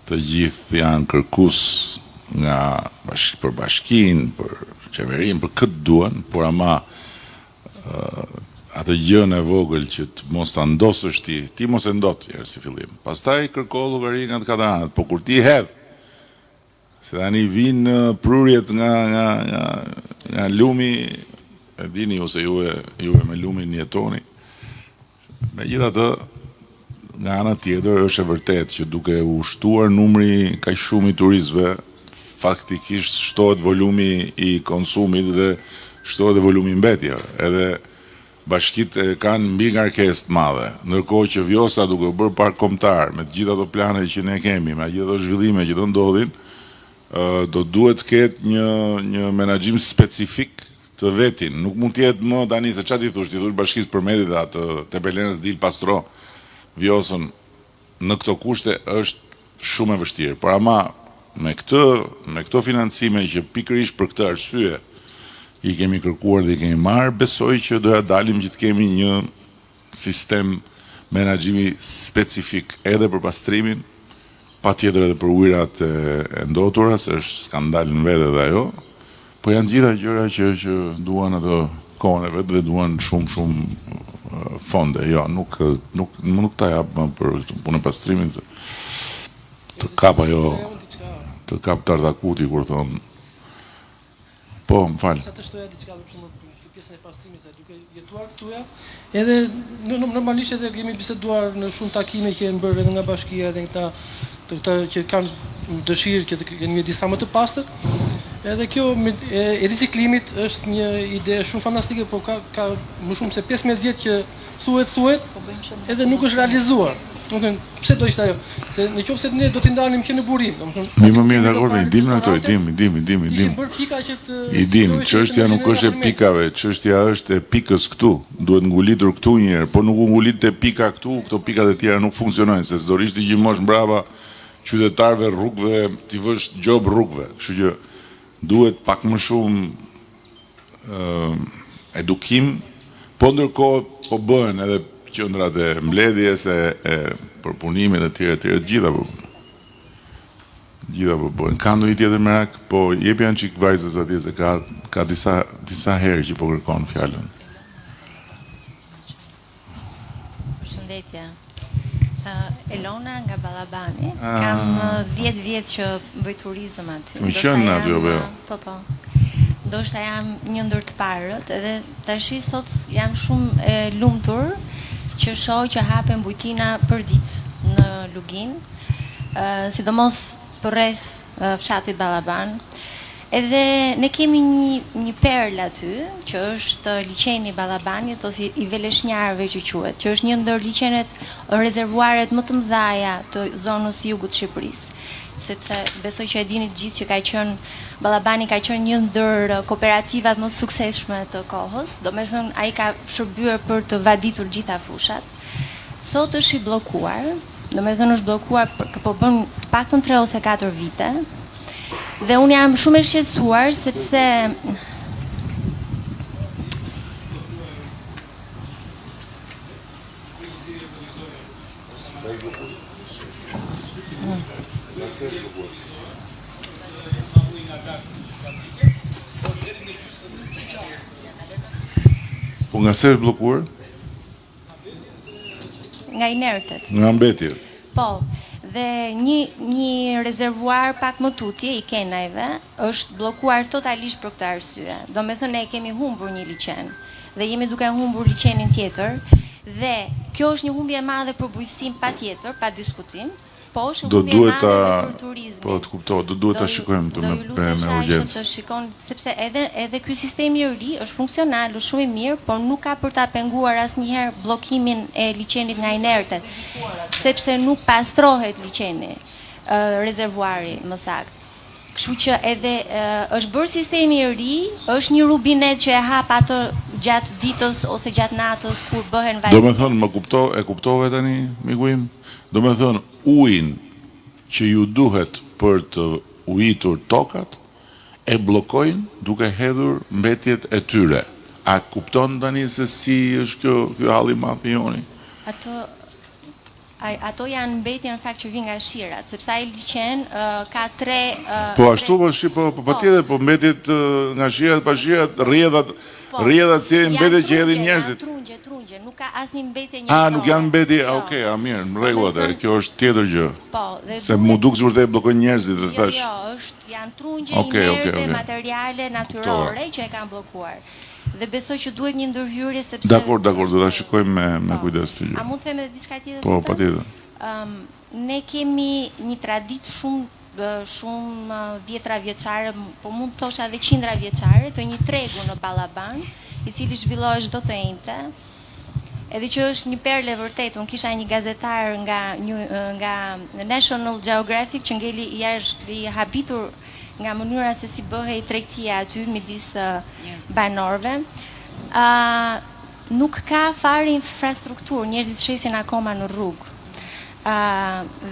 të gjithë janë kërkues nga për bashkinë, për qeverinë, për këtë duan, por ama atë gjën e vogël që të mos ta ndosësh ti mos e ndot herë si fillim. Pastaj kërko llogari nga të katanat, po kur ti hedh, se tani vinë prurjet nga lumi, e dini ose juve me lumin jetoni. Megjithatë, nga ana tjetër është e vërtetë që duke u shtuar numri kaq shumë i turistëve, faktikisht shtohet volumi i konsumit dhe shtohet volumi mbetje. Edhe bashkitë kanë mbi ngarkesë të madhe, ndërkohë që Vjosa duke u bërë park kombëtar me të gjitha ato plane që ne kemi, me gjitha ato zhvillime që do ndodhin, do duhet të ketë një menaxhim specifik të vetin. Nuk mund të jetë më tani se çfarë ti thush Bashkisë Përmetit atë Tepelenës dil pastro Vjosën në këto kushte është shumë e vështirë. Por ama me këto financime që pikërisht për këtë arsye i kemi kërkuar dhe i kemi marrë, besoj që doja dalim që të kemi një sistem menaxhimi specifik edhe për pastrimin, patjetër edhe për ujërat e ndotura, se është skandal në vetë edhe ajo, po janë gjitha gjëra që duan ato kohën e vetë dhe duan shumë fonde. Jo, nuk ta jap më për punën e pastrimit, të kap ajo, të kap Tartakuti kur thonë. Po, më falë. Sa të shtoja diçka për shembull për pjesën e pastrimit, se duke jetuar këtuja, edhe normalisht edhe kemi biseduar në shumë takime që janë bërë edhe nga bashkia edhe këta që kanë dëshirë që të kenë një disa më të pastër. Edhe kjo e riciklimit është një ide shumë fantastike, por ka më shumë se 15 vjet që thuhet, edhe nuk është realizuar. Domethënë, pse do ishte ajo? Se në qoftë se ne do t'i ndalim që në burim, domethënë. Mi më mirë dakord, i dim ato, i dim. I dim, çështja nuk është e pikave, çështja është e pikës këtu. Duhet ngulitur këtu një herë, po nuk u ngulit te pika këtu, këto pikat e tjera nuk funksionojnë, se s'do rish të gjimosh mbrapa qytetarëve rrugëve, ti vësh gjob rrugëve. Kështu që duhet pak më shumë edukim, po ndërkohë po bëhen edhe qendrat e mbledhjes e përpunimit e tjera gjitha po bëhen. Ka ndonjë tjetër merak, po jep janë çik vajzës atje se ka disa herë që po kërkon fjalën. Përshëndetje. Elona nga Ballabani. Kam 10 vjet që bëj turizëm aty. Më qenë aty apo jo? Po. Ndoshta jam një ndër të parët, edhe tashi sot jam shumë e lumtur që shoh që hapen bujtina për ditë në Lugin, sidomos përreth fshatit Ballaban. Edhe ne kemi një perl aty, që është liçeni i Ballabanit ose i Veleshnjarëve që quhet, që është një ndër liçenet rezervuaret më të mëdha të zonës jugut të Shqipërisë. Sepse besoj që e dini të gjithë që Ballabani ka qenë një ndër kooperativat më të suksesshme të kohës, domethënë ai ka shërbyer për të vaditur gjitha fushat. Sot është i bllokuar, domethënë është bllokuar po bën të paktën 3 ose 4 vite. Dhe unë jam shumë e shqetësuar sepse Po nga se është bllokuar? Nga inertet. Nga mbetjet. Po, dhe një rezervuar pak më tutje i Kenajve është bllokuar totalisht për këtë arsye. Domethënë ne kemi humbur një liçen dhe jemi duke humbur liçenin tjetër dhe kjo është një humbje e madhe për bujqësinë patjetër, pa diskutim. Po, është humbje e madhe për turizmin. Po, të kuptoj, do duhet ta shikojmë këtë me urgjencë. Të shikon sepse edhe ky sistemi i ri është funksional, është shumë i mirë, por nuk ka për ta penguar asnjëherë bllokimin e liçenit nga inertet, sepse nuk pastrohet liçeni, rezervuari më saktë. Kështu që edhe është bërë sistemi i ri, është një rubinet që e hap atë gjatë ditës ose gjatë natës kur bëhen vajtë. Domethënë, e kuptove tani, miku im? Domethënë, ujin që ju duhet për të ujitur tokat, e bllokojnë duke hedhur mbetjet e tyre. A kupton tani se si është kjo halli i madh i joni? Ato janë mbetje në fakt që vijnë nga shirat, sepse ai liçen ka 3 Po ashtu po patjetër, po mbetjet nga shirat pa shirat, rrjedhat si mbetje që hedhin njerëzit. Trungje, nuk ka asnjë mbetje njerëzore. Nuk janë mbetje, okay, mirë, në rregull atë. Kjo është tjetër gjë. Po, dhe se mu duk që vërtet bllokojnë njerëzit dhe thash. Jo, janë trungje inerte materiale natyrore që e kanë bllokuar. Dhe besoj që duhet një ndërhyrje sepse Dakor, do ta shikojmë me kujdes këtë gjë. A mund të them edhe diçka tjetër? Po, patjetër. Ne kemi një traditë shumë dhjetra vjeçare, po mund të thosha edhe qindra vjeçare, të një tregu në Ballaban, i cili zhvillohet çdo të njëjtë. Edhe që është një perle vërtet. Unë kisha një gazetar nga National Geographic që ngeli i habitur nga mënyra se si bëhej tregtia aty midis banorëve. Nuk ka fare infrastrukturë, njerëzit shesin akoma në rrugë.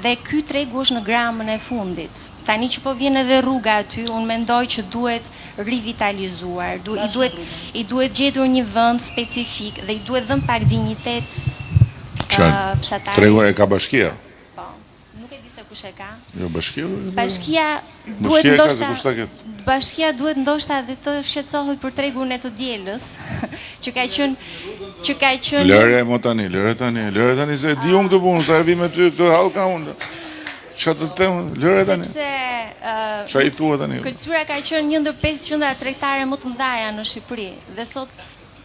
Dhe ky tregu është në gramën e fundit. Tani që po vjen edhe rruga aty, unë mendoj që duhet rivitalizuar, i duhet gjetur një vend specifik dhe i duhet dhënë pak dinjitet fshatarit. Tregu e ka bashkia? Po, nuk e di se kush e ka. Jo, bashkia? Bashkia duhet ndoshta dhe të shqetësohet për tregun e të dielës, që ka qenë Lëre tani se di unë këtë punë, sa e vi me ty këtë hallka unë. Çfarë të them? Lëre tani. Sepse çfarë i thua tani? Kultura ka qenë një ndër 5 qendra tregtare më të mëdha në Shqipëri dhe sot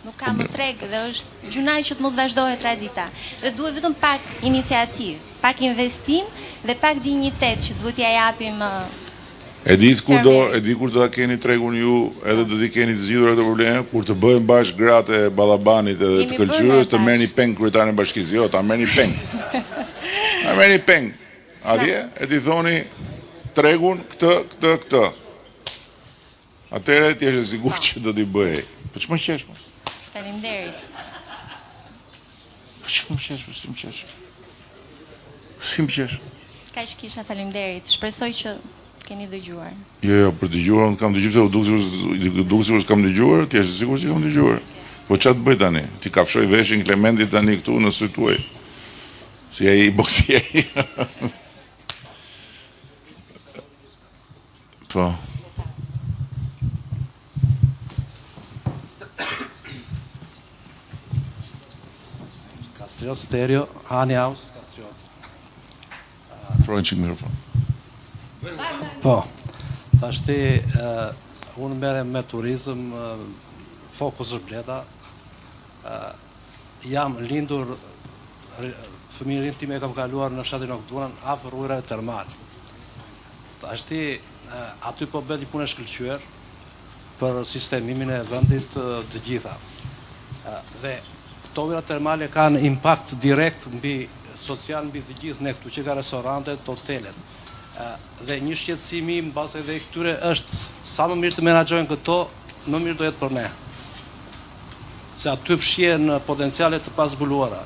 nuk ka më treg dhe është gjunaj që të mos vazhdohet tradita. Dhe duhet vetëm pak iniciativë, pak investim dhe pak dinjitet që duhet ja japim. E di kur do ta keni tregun ju, edhe do t'i keni të zgjidhur ato probleme, kur të bëhen bashkë gratë e Ballabanit edhe të Këlqyrës, të merrni peng kryetarin e bashkisë. Jo, ta merrni peng. Ta merrni peng. Atje e t'i thoni tregun këtë. Atëherë ti je i sigurt që do t'i bëj. Po ç'më qesh më? Faleminderit. Po ç'më qesh, Si më qesh? Kaq kisha, faleminderit. Shpresoj që keni dëgjuar. Jo, për dëgjuar unë kam dëgjuar, se duk sikur s'kam dëgjuar, ti je sigurt që kam dëgjuar. Po ç'a të bëj tani? Ti kafshoj veshin Klementit tani këtu në sy tuaj. Si ai boksieri. Po. Kastriot Stereo, Hani House, Kastriot. Frojnë qik mikrofon. Po, tashti unë merrem me turizëm, fokus është Bleda. Jam lindur, fëmijën time e kam kaluar në fshatin Okturan, afër ujrave termal. Tashti aty po bëhet një punë e shkëlqyer për sistemimin e vendit të gjitha. Dhe këto ujra termale kanë impakt direkt social mbi të gjithë ne këtu që ka restorantet, hotelet. Dhe një shqetësim im mbas edhe këtyre është sa më mirë të menaxhojnë këto, më mirë do jetë për ne. Se aty fshihen potenciale të pazbuluara.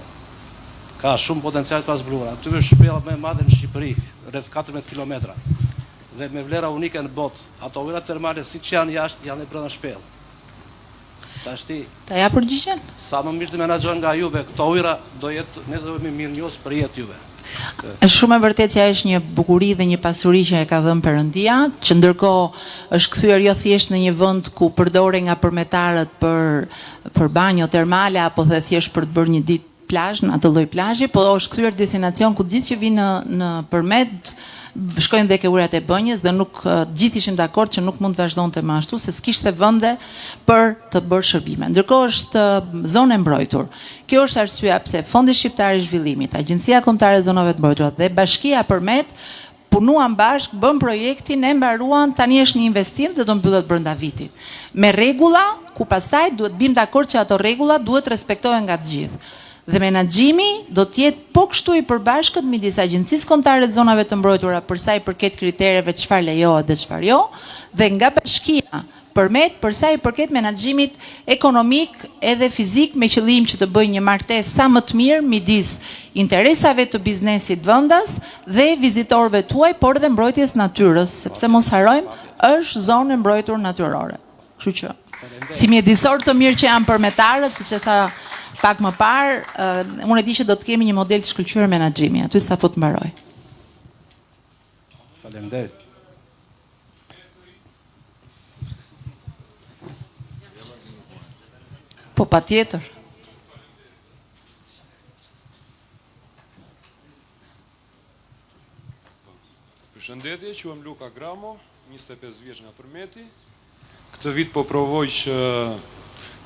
Ka shumë potenciale të pazbuluara. Aty është shpella më e madhe në Shqipëri, rreth 14 kilometra. Dhe me vlera unike në botë. Ato ujra termale siç janë jashtë, janë brenda shpellë. Tashti ta ja përgjigjen? Sa më mirë të menaxhohen nga juve këto ujra, do jetë ne do jemi mirënjohës për jetë juve. Është shumë e vërtetë që është një bukuri dhe një pasuri që e ka dhënë Perëndia, që ndërkohë është kthyer jo thjesht në një vend ku përdoren nga përmetarët për banjo termale apo thjesht për të bërë një ditë plazh, në atë lloj plazhi, po është kthyer destinacion ku gjithë që vinë në përmet shkojnë dhe ke ujrat e bënjës dhe nuk gjithë ishim dakord që nuk mund të vazhdonte më ashtu se s'kishte vende për të bërë shërbime. Ndërkohë është zonë e mbrojtur. Kjo është arsyeja pse Fondi Shqiptar i Zhvillimit, Agjencia Kombëtare e Zonave të Mbrojtura dhe Bashkia Përmet punuan bashkë, bën projektin, e mbaruan, tani është një investim dhe do mbyllet brenda vitit. Me rregulla ku pastaj duhet bim dakord që ato rregulla duhet respektohen nga të gjithë. Dhe menaxhimi do të jetë po kështu i përbashkët midis Agjencisë Kombëtare të Zonave të Mbrojtura për sa i përket kritereve çfarë lejohet dhe çfarë jo, dhe nga Bashkia Përmet për sa i përket menaxhimit ekonomik edhe fizik me qëllim që të bëjë një martesë sa më të mirë midis interesave të biznesit vendas dhe vizitorëve tuaj, por dhe mbrojtjes natyrës, sepse mos harojmë, është zonë e mbrojtur natyrore. Kështu që si mjedisor të mirë që janë përmetarët, siç e tha pak më parë, unë e di që do të kemi një model të shkëlqyer menaxhimi, aty sapo të mbaroj. Faleminderit. Po patjetër. Përshëndetje, quhem Luka Gramo, 25 vjeç nga Përmeti. Këtë vit po provoj që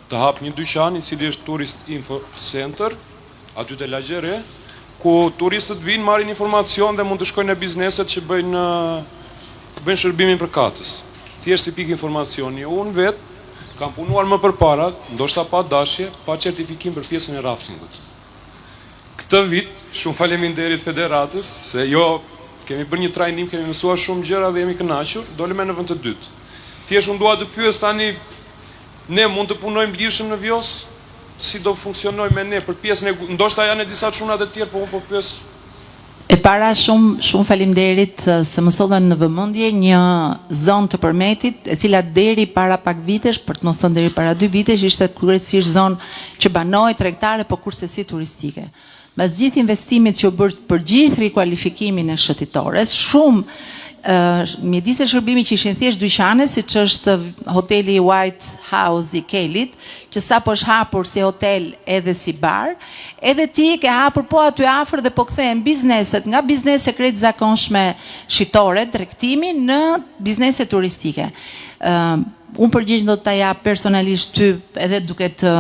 të hap një dyqan i cili është Tourist Info Center, aty te Lagjere, ku turistët vinë, marrin informacion dhe mund të shkojnë në bizneset që bëjnë shërbimin për katës. Thjesht si pik informacioni. Unë vetë kam punuar më përpara, ndoshta pa dashje, pa certifikim për pjesën e raftingut. Këtë vit, shumë faleminderit federatës, se kemi bërë një trajnim, kemi mësuar shumë gjëra dhe jemi kënaqur, dolëm në vend të dytë. Thjesht unë dua të pyes tani, ne mund të punojmë lirshëm në Vjos? Si do funksionojmë me ne për pjesën e ndoshta janë disa çunat e tjerë, po unë po pyes. E para shumë faleminderit se më sollën në vëmendje një zonë të Përmetit, e cila deri para pak vitesh, për të mos thënë deri para 2 vitesh, ishte kryesisht zonë që banoi tregtare, po kurse si turistike. Mbas gjithë investimit që u bërë për gjithë rikualifikimin e shëtitores, shumë mjedis e shërbimi që ishin thjesht dyqane, siç është hoteli White House i Kelit, që sapo është hapur si hotel edhe si bar, edhe ti ke hapur po aty afër dhe po kthehen bizneset nga biznese krejt zakonshme shitore, tregtimi në biznese turistike. Unë përgjigj do të jap personalisht ty edhe duke të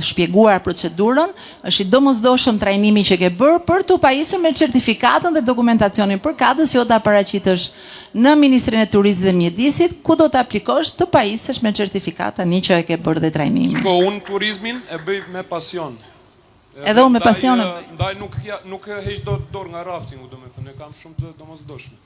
shpjeguar procedurën, është i domosdoshëm trajnimi që ke bërë për të pajisur me certifikatën dhe dokumentacionin për katës, jo ta paraqitesh në Ministrinë e Turizmit dhe Mjedisit, ku do të aplikosh të pajisesh me certifikatën një që e ke bërë dhe trajnimin. Po unë turizmin e bëj me pasion. Edhe unë me pasion. Ndaj nuk heq dorë nga raftingu, domethënë, e kam shumë të domosdoshme.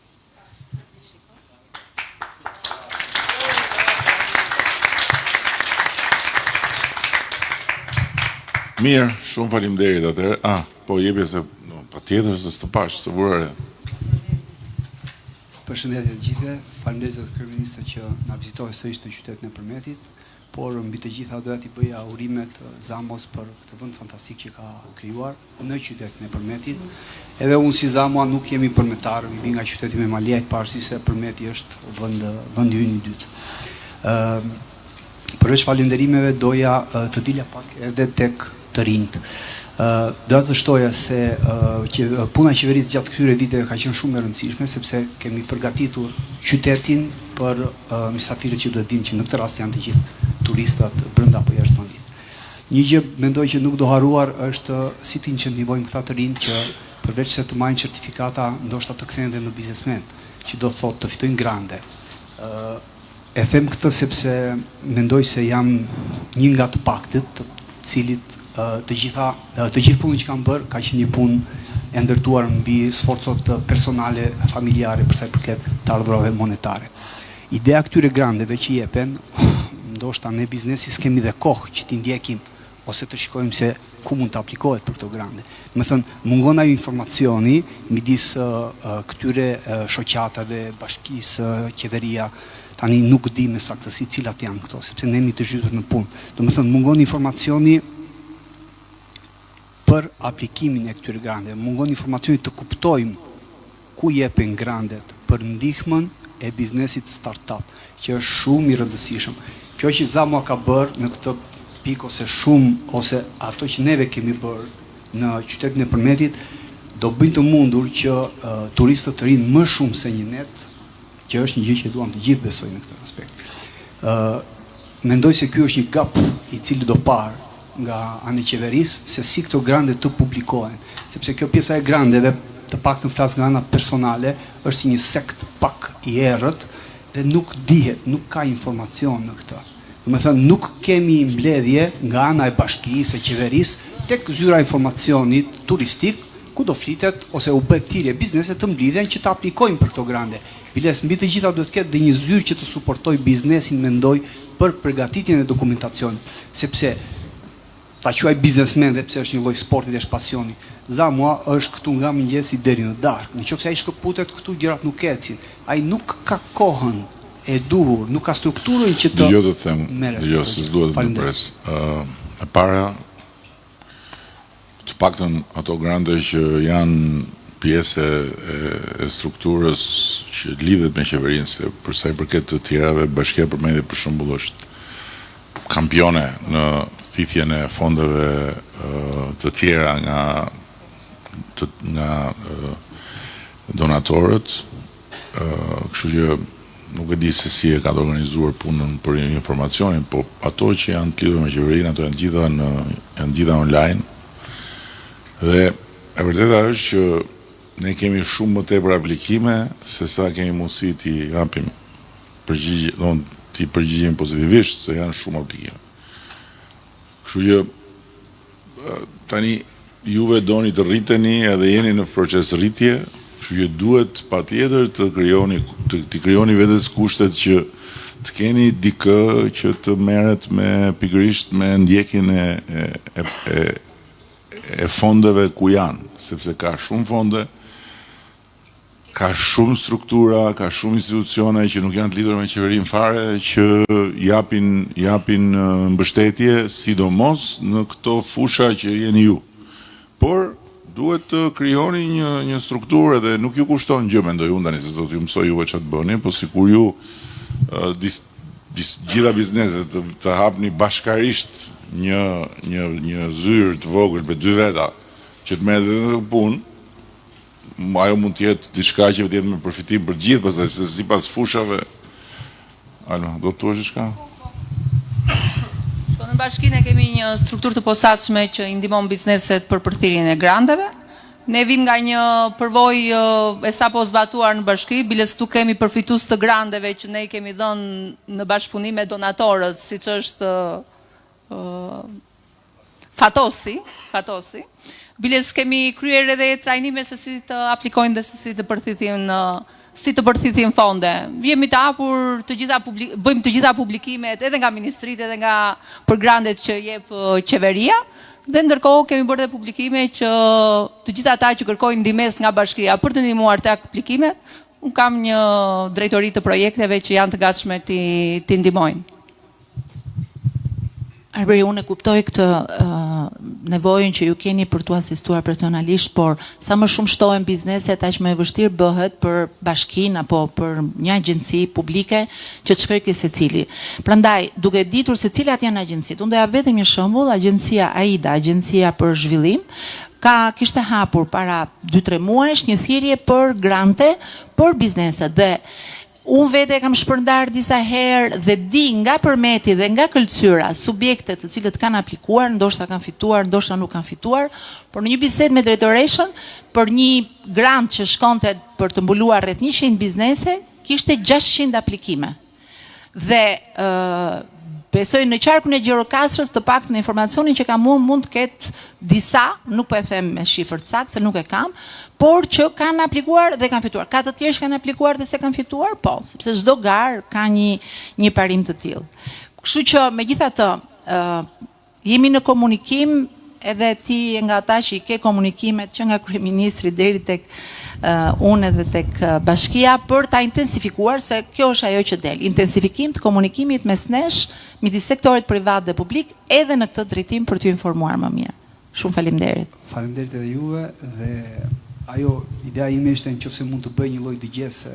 Mirë, shumë faleminderit atëherë. Po jepi se patjetër se s'të pash, të vurare. Përshëndetje të gjithëve, faleminderit zot kryeministër që na vizitoi sërish në qytetin e Përmetit, por mbi të gjitha doja t'i bëja urimet Zamos për këtë vend fantastik që ka krijuar në qytetin e Përmetit. Edhe unë si Zamoa nuk jemi përmetar, vi nga qyteti me maljet, pavarësisht se Përmeti është vendi ynë i dytë. Përveç falënderimeve doja të dilja pak edhe tek të rinjt. Doja të shtoja se puna e qeverisë gjatë këtyre viteve ka qenë shumë e rëndësishme, sepse kemi përgatitur qytetin për mysafirët që duhet vinë, që në këtë rast janë të gjithë turistat brenda apo jashtë vendit. Një gjë mendoj që nuk do haruar është si të incentivojmë këta të rinj që përveç se të marrin certifikata, ndoshta të kthehen edhe në biznesmen, që do thotë të fitojnë grande. E them këtë sepse mendoj se jam një nga të paktët, të cilit të gjithë punën që kam bërë ka qenë një punë e ndërtuar mbi sforcot personale, familjare, për sa i përket të ardhurave monetare. Ideja këtyre grandeve që jepen, ndoshta ne biznesi s'kemi dhe kohë që t'i ndjekim ose të shikojmë se ku mund të aplikohet për këto grande. Me thënë, mungon ajo informacioni midis këtyre shoqatave, bashkisë, qeveria. Tani nuk di me saktësi cilat janë këto, sepse ne jemi të zhytur në punë. Do të thënë, mungon informacioni për aplikimin e këtyre grandeve, mungon informacioni të kuptojmë ku jepen grandet për ndihmën e biznesit startup, që është shumë i rëndësishëm. Kjo që Zamoa ka bërë në këtë pikë ose ato që neve kemi bërë në qytetin e Përmetit, do bëjnë të mundur që turistët të rinë më shumë se një net, që është një gjë që duam të gjithë besojnë në këtë aspekt. Mendoj se ky është një gap i cili do parë nga anë e qeverisë, se si këto grande të publikohen, sepse kjo pjesa e grandeve, të paktën flas nga ana personale, është si një sekt pak i errët dhe nuk dihet, nuk ka informacion në këtë. Do të thënë, nuk kemi mbledhje nga ana e bashkisë, e qeverisë, tek zyra e informacionit turistik, ku do flitet ose u bëhet thirrje biznese të mblidhen që të aplikojnë për këto grande. Biles, mbi të gjitha duhet ketë dhe një zyrë që të suportoj biznesin, mendoj, për përgatitjen e dokumentacionit, sepse ta quaj biznesmen dhe pse është një lloj sporti dhe është pasioni. Zamoa është këtu nga mëngjesi deri në darkë. Nëse ai shkëputet këtu gjërat nuk ecin. Ai nuk ka kohën e duhur, nuk ka strukturën që të Dëgjoj të them, dëgjoj se s'duhet të pres. E para paktën ato grande që janë pjesë e strukturës që lidhet me qeverinë, se për sa i përket të tjerave, Bashkia Përmendje për shembull është kampione në thithjen e fondeve të tjera nga donatorët, kështu që nuk e di se si e ka të organizuar punën për informacionin, po ato që janë të lidhur me qeverinë, ato janë gjitha online. Dhe e vërteta është që ne kemi shumë më tepër aplikime se sa kemi mundësi t'i japim përgjigje, t'i përgjigjemi pozitivisht, se janë shumë aplikime. Kështu që tani juve doni të rriteni edhe jeni në proces rritje, kështu që duhet patjetër të krijoni vetes kushtet që të keni dikë që të merret pikërisht me ndjekjen e fondeve ku janë, sepse ka shumë fonde, ka shumë struktura, ka shumë institucione që nuk janë të lidhur me qeverinë fare, që japin mbështetje, sidomos në këto fusha që jeni ju. Por duhet të krijoni një strukturë dhe nuk ju kushton gjë, mendoj unë tani se do t'ju mësoj juve çfarë të bëni, po sikur ju gjitha bizneset të hapni bashkarisht një zyrë të vogël me 2 veta që të merret vetëm në punë, ajo mund të jetë diçka që të jetë me përfitim për gjithë, pastaj se sipas fushave. Do të thuash diçka? Në bashkinë kemi një strukturë të posaçme që i ndihmon bizneset për përthirrjen e granteve. Ne vim nga një përvojë e sapo zbatuar në bashki, biles tu kemi përfitues të granteve që ne i kemi dhënë në bashkëpunim me donatorët, siç është Fatosi. Biles kemi kryer edhe trajnime se si të aplikojnë dhe se si të përthithin fonde. Jemi të hapur bëjmë të gjitha publikimet edhe nga ministritë edhe nga për grandet që jep qeveria, dhe ndërkohë kemi bërë dhe publikime që të gjitha ata që kërkojnë ndihmës nga bashkia për të ndihmuar të aplikimet, unë kam një drejtori të projekteve që janë të gatshme t'i ndihmojnë. Arberi, unë e kuptoj këtë nevojën që ju keni për t'u asistuar personalisht, por sa më shumë shtohen bizneset, aq më e vështirë bëhet për bashkinë apo për një agjenci publike që të shkojë secili. Prandaj, duke ditur se cilat janë agjencitë, unë do ja vetëm një shembull, agjencia AIDA, agjencia për zhvillim, kishte hapur para 2-3 muajsh një thirrje për grante për bizneset dhe unë vete kam shpërndar disa herë dhe di nga Përmeti dhe nga Këlqyra subjekte të cilët kanë aplikuar, ndoshta kanë fituar, ndoshta nuk kanë fituar, por në një bisedë me drejtoreshën për një grant që shkonte për të mbuluar rreth 100 biznese, kishte 600 aplikime. Dhe besoj në qarkun e Gjirokastrës të paktën në informacionin që kam unë mund të ketë disa, nuk po e them me shifër të saktë se nuk e kam, por që kanë aplikuar dhe kanë fituar. Ka të tjerë që kanë aplikuar dhe se kanë fituar, po, sepse çdo garë ka një parim të tillë. Kështu që megjithatë, jemi në komunikim, edhe ti nga ata që i ke komunikimet që nga kryeministri deri tek unë edhe tek bashkia për ta intensifikuar, se kjo është ajo që del, intensifikim të komunikimit mes nesh, midis sektorit privat dhe publik, edhe në këtë drejtim për t'ju informuar më mirë. Shumë faleminderit. Faleminderit edhe juve dhe ajo ideja ime ishte nëse mund të bëj një lloj dëgjese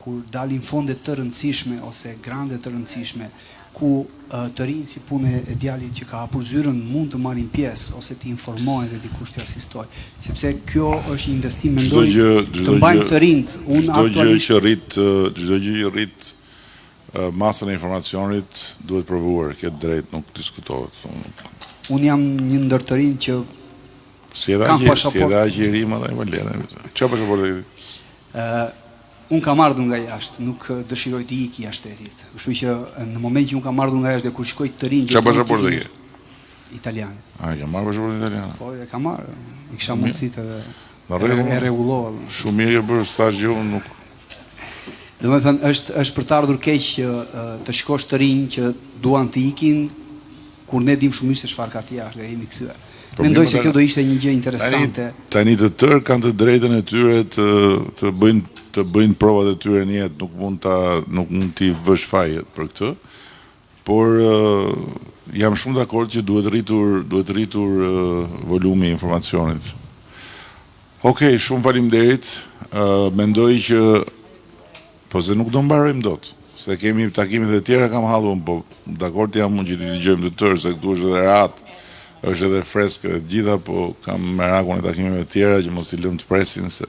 kur dalin fonde të rëndësishme ose grande të rëndësishme, ku të rinj si punë e djalit që ka hapur zyrën mund të marrin pjesë ose të informojnë dhe dikush të asistoj, sepse kjo është një investim mendoj të mbajmë të rinjt. Çdo gjë që rrit masën e informacionit duhet provuar, këtë drejt nuk diskutohet. Unë jam një ndër të rinj që kam pasaportë. Si edhe i rim edhe i valen. Çfarë pasaportë ke? Unë kam ardhur nga jashtë, nuk dëshiroj të iki jashtë shtetit. Kështu që në moment që unë kam ardhur nga jashtë dhe kur shkoj të rinj... Çfarë pasaportë ke? Italiane. Ke marrë pasaportën italiane? Po, e kam marrë. I kisha mundësi të e rregullova. Shumë mirë bërë stazh që unë nuk... Domethënë është për të ardhur keq të shikosh të rinj që duan të ikin kur ne dim shumë mirë se çfarë ka të jashtë dhe jemi këtyre. Mendoj se kjo do ishte një gjë interesante. Tani të tërë kanë të drejtën e tyre të bëjnë provat e tyre në jetë, nuk mund t'i vësh fajet për këtë, por jam shumë dakord që duhet rritur volumi i informacionit. Okej, shumë faleminderit. Mendoj që po se nuk do mbarojmë dot, se kemi takimet e tjera kam hallur, po dakord jam unë që ti dëgjojmë të tërë, se këtu është edhe rat, është edhe freskë e gjitha, po kam merakun e takimeve të tjera që mos i lëm të presin se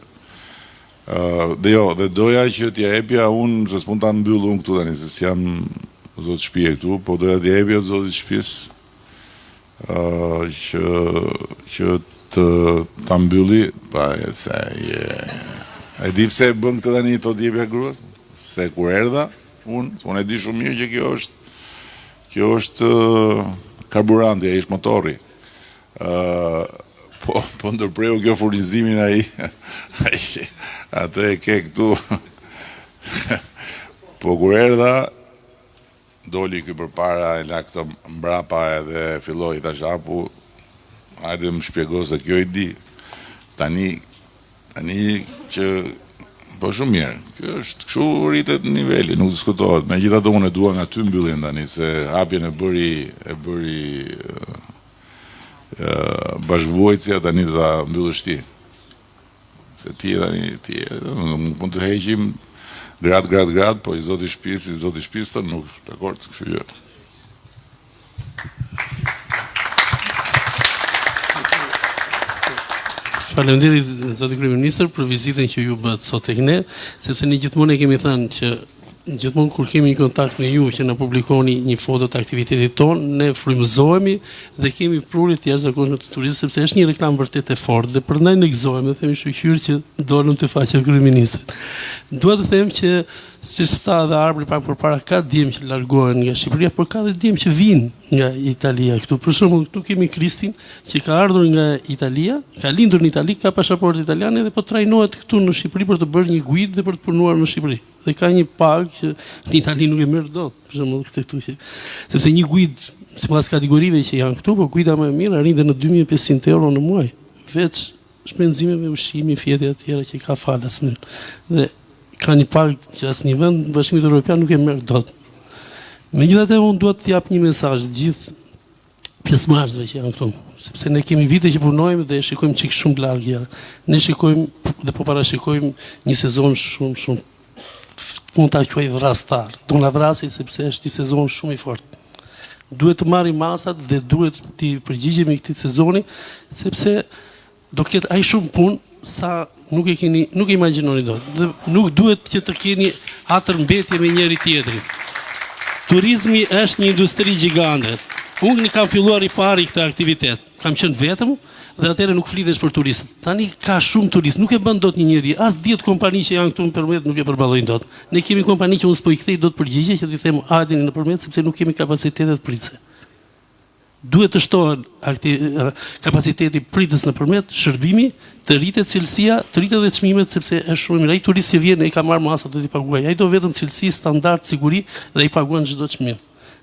dhe doja që t'ja epja unë, se s'pun ta mbyll unë këtu tani, se s'jam zotë shtëpie këtu, po doja t'ja epja zotit shtëpis që ta mbylli, pa se e di pse bën këtë tani të t'jepja gruas, se kur erdha, unë e di shumë mirë që kjo është karburanti, e ishtë motori. Po ndërpreu kjo furnizimin ai atë e ke këtu. Po kur erdha, doli ky përpara, e la këtë mbrapa edhe filloi tash apu, hajde më shpjego se kjo i di. Tani që po shumë mirë. Kjo është kështu rritet niveli, nuk diskutohet. Megjithatë unë e dua nga ty mbylljen tani se hapjen e bëri bashkëvuajtësia tani do ta mbyllësh ti. Se ti nuk mund të heqim grad, po i zoti shtëpisë tonë nuk, dakord, kështu gjë. Faleminderit zoti kryeministër për vizitën që ju bët sot tek ne, sepse ne gjithmonë e kemi thënë që gjithmonë kur kemi një kontakt me ju që na publikoni një foto të aktivitetit ton, ne frymëzohemi dhe kemi prurje të jashtëzakonshme të turizmit, sepse është një reklam vërtet e fortë dhe prandaj ne gëzohemi dhe themi shoqyrë që dolën të faqja kryeministrit. Dua të them që siç tha edhe Arbri pak përpara, ka djem që largohen nga Shqipëria, por ka dhe djem që vinë nga Italia këtu. Për shembull, këtu kemi Kristin që ka ardhur nga Italia, ka lindur në Itali, ka pasaportë italiane dhe po trajnohet këtu në Shqipëri për të bërë një guidë dhe për të punuar në Shqipëri. Dhe ka një pagë që në Itali nuk e merr dot, për shembull këtu që sepse një guidë sipas kategorive që janë këtu, po guida më e mirë arrin në 2500 euro në muaj, veç shpenzimeve, ushqimi, fjetëve të tjera që ka falas më. Dhe ka një pagë që asnjë vend në Bashkimin Evropian nuk e merr dot. Megjithatë unë dua të jap një mesazh të gjithë pjesëmarrësve që janë këtu, sepse ne kemi vite që punojmë dhe shikojmë çik shumë larg gjëra. Ne shikojmë dhe po parashikojmë një sezon shumë mund ta quaj vrastar. Do na vrasë sepse është një sezon shumë i fortë. Duhet të marrim masat dhe duhet të përgjigjemi këtij sezoni sepse do ketë aq shumë punë sa nuk e imagjinoni dot. Nuk duhet që të keni atërmbetje me njëri tjetrin. Turizmi është një industri gjigande. Unë kam filluar i pari këtë aktivitet. Kam qenë vetëm dhe atëherë nuk flitesh për turistët. Tani ka shumë turistë, nuk e bën dot një njeri. As 10 kompani që janë këtu nëpërmjet nuk e përballojnë dot. Ne kemi kompani që unë s'po i kthej dot përgjigje që t'i them hajeni nëpërmjet sepse nuk kemi kapacitetet pritse. Duhet të shtohen kapaciteti pritës nëpërmjet, shërbimi, të rritet cilësia, të rritet edhe çmimet sepse është shumë mirë. Ai turist që vjen ai ka marrë masat do t'i paguaj. Ai do vetëm cilësi, standard, siguri dhe ai paguan çdo çmim.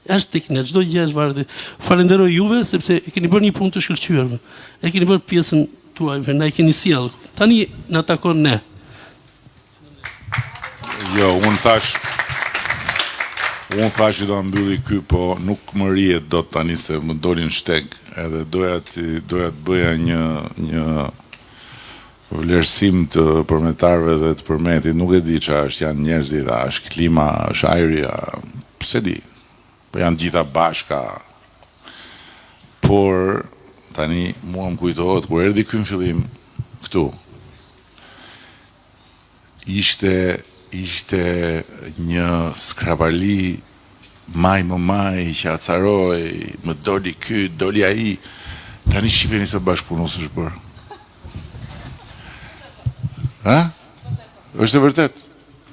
Është teknikë, çdo gjë është varet. Falenderoj juve sepse e keni bërë një punë të shkëlqyer. E keni bërë pjesën tuaj, na e keni sjell. Tani na takon ne. Jo, unë thash që do mbylli ky, po nuk më rihet dot tani se më dolin shteg, edhe doja të bëja një vlerësim të përmetarëve dhe të përmetit, nuk e di çfarë është, janë njerëzit, është klima, është ajri, pse di. Po janë gjitha bashka. Por tani mua më kujtohet kur erdhi ky në fillim këtu. Ishte një skrapali maj që acaroj, më doli ky, doli ai. Tani shifeni se bashkëpunos është bërë. Ha? Është e vërtet.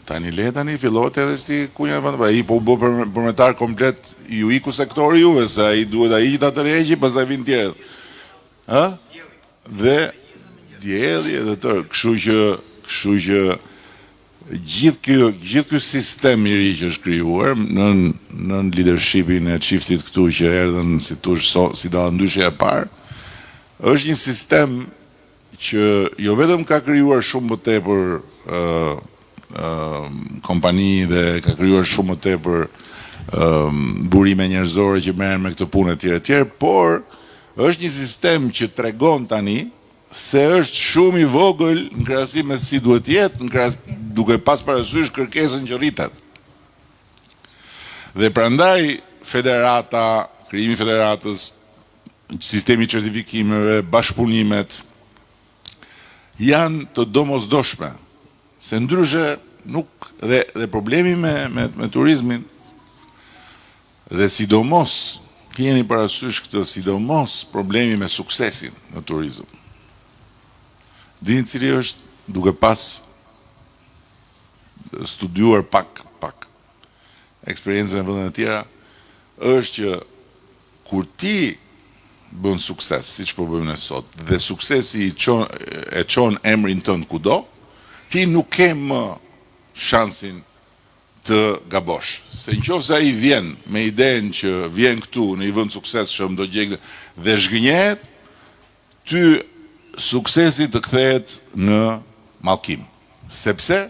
Tani fillohet edhe shti kunja vend, ai po bë përmetar komplet, ju iku sektori juve, se ai duhet ai që ta tërheqi, pastaj vin tjerët. Ha? Dhe dielli edhe tërë, kështu që gjithë ky sistem i ri që është krijuar në leadershipin e çiftit këtu që erdhën si dalla ndyshe e parë, është një sistem që jo vetëm ka krijuar shumë më tepër kompani dhe ka krijuar shumë më tepër burime njerëzore që merren me këtë punë etj, por është një sistem që tregon tani se është shumë i vogël në krahasim me si duhet jetë, duke pas parasysh kërkesën që rritet. Dhe prandaj federata, krijimi i federatës, sistemi i certifikimeve, bashkëpunimet janë të domosdoshme, se ndryshe nuk dhe problemi me turizmin dhe sidomos keni parasysh këtë, sidomos problemi me suksesin në turizëm. Dini cili është, duke pas studiuar pak eksperiencën e vendet e tjera, është që kur ti bën sukses, siç po bëjmë ne sot, dhe suksesi e çon emrin tënd kudo, ti nuk ke më shansin të gabosh. Se nëse ai vjen me idenë që vjen këtu në një vend suksesshëm do gjej dhe zhgënjet, ty suksesi të kthehet në mallkim. Sepse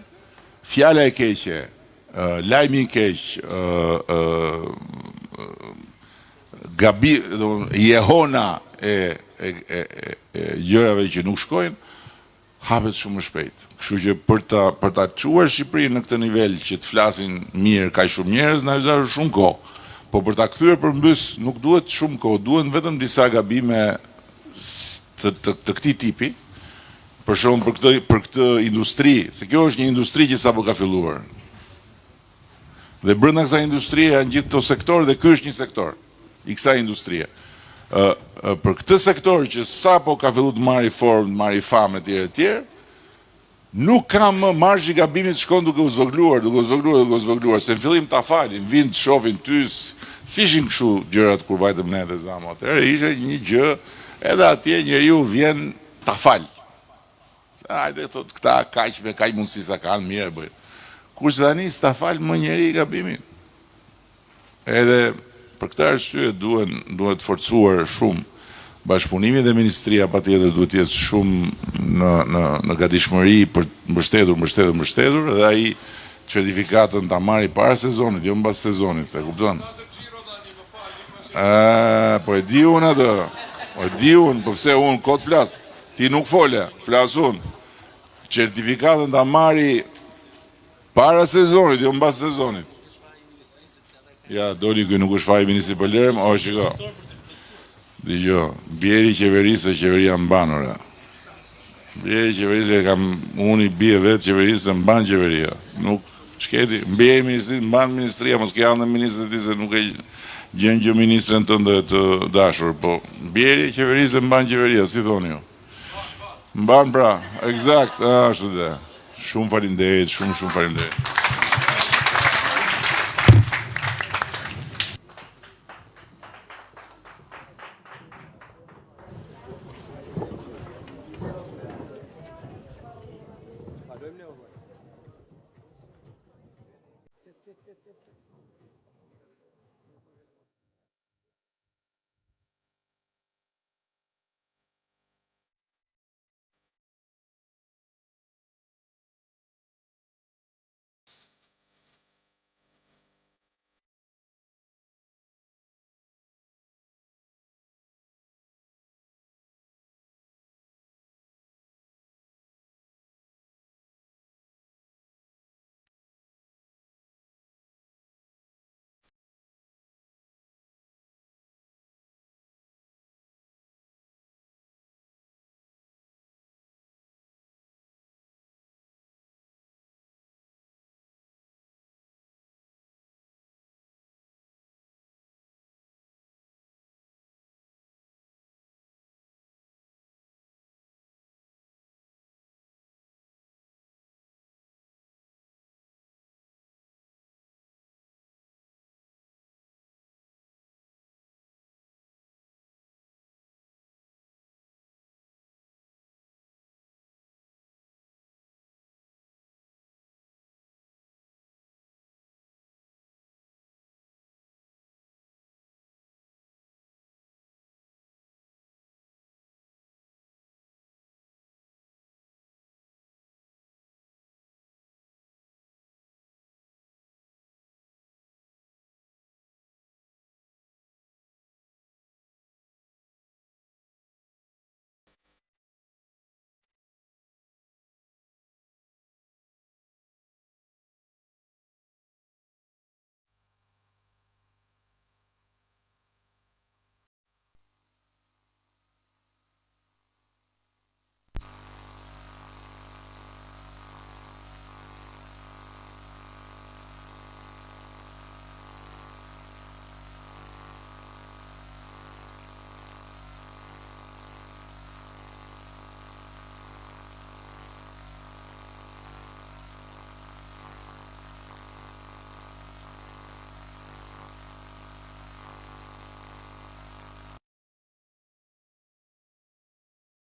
fjala e keqe, lajmi i keq, jehona e gjërave që nuk shkojnë, hapet shumë më shpejt. Kështu që për ta çuar Shqipërinë në këtë nivel që të flasin mirë kaq shumë njerëz, na vjen shumë kohë. Po për ta kthyer përmbys nuk duhet shumë kohë, duhen vetëm disa gabime të këtij tipi. Për shembull për këtë industri, se kjo është një industri që sapo ka filluar. Dhe brenda kësaj industrie janë gjithë këto sektorë dhe ky është një sektor i kësaj industrie. Për këtë sektor që sapo ka filluar të marrë formë, të marrë famë etj, nuk ka më margj i gabimit shkon duke u zvogluar, se në fillim ta falin, vinë të shohin ty, si ishin kështu gjërat kur vajtëm ne dhe Zamo. Atëherë ishte një gjë, edhe atje njeriu vjen ta fal. Hajde thot këta kaq mundësi sa kanë, mirë bëjnë. Kurse tani s'ta fal më njeri gabimin. Edhe për këtë arsye duhet forcuar shumë bashkëpunimi dhe ministria patjetër duhet të jetë shumë në gatishmëri për mbështetur dhe ai certifikatën ta marrë para sezonit, jo mbas sezonit, e kupton? Po e di unë atë. Po e di unë, po pse unë kot flas? Ti nuk fole, flas unë. Certifikatën ta marrë para sezonit, jo mbas sezonit. Ja, doli këj nuk është faji ministri për lërëm, o shiko. Digjo, bjeri qeverisë e qeveria mbanura. Bjeri qeverisë e kam, unë i bje vetë qeverisë e mban qeveria. Nuk, shketi, mbjeri ministri, mban ministria, mos ke anë dhe ministri ti se nuk e gjenë gjë ministrën të ndë të dashur, po bjeri qeverisë e mban qeveria, si thoni ju. Mban pra, exakt, ashtu dhe. Shumë faleminderit, shumë faleminderit. Thank you.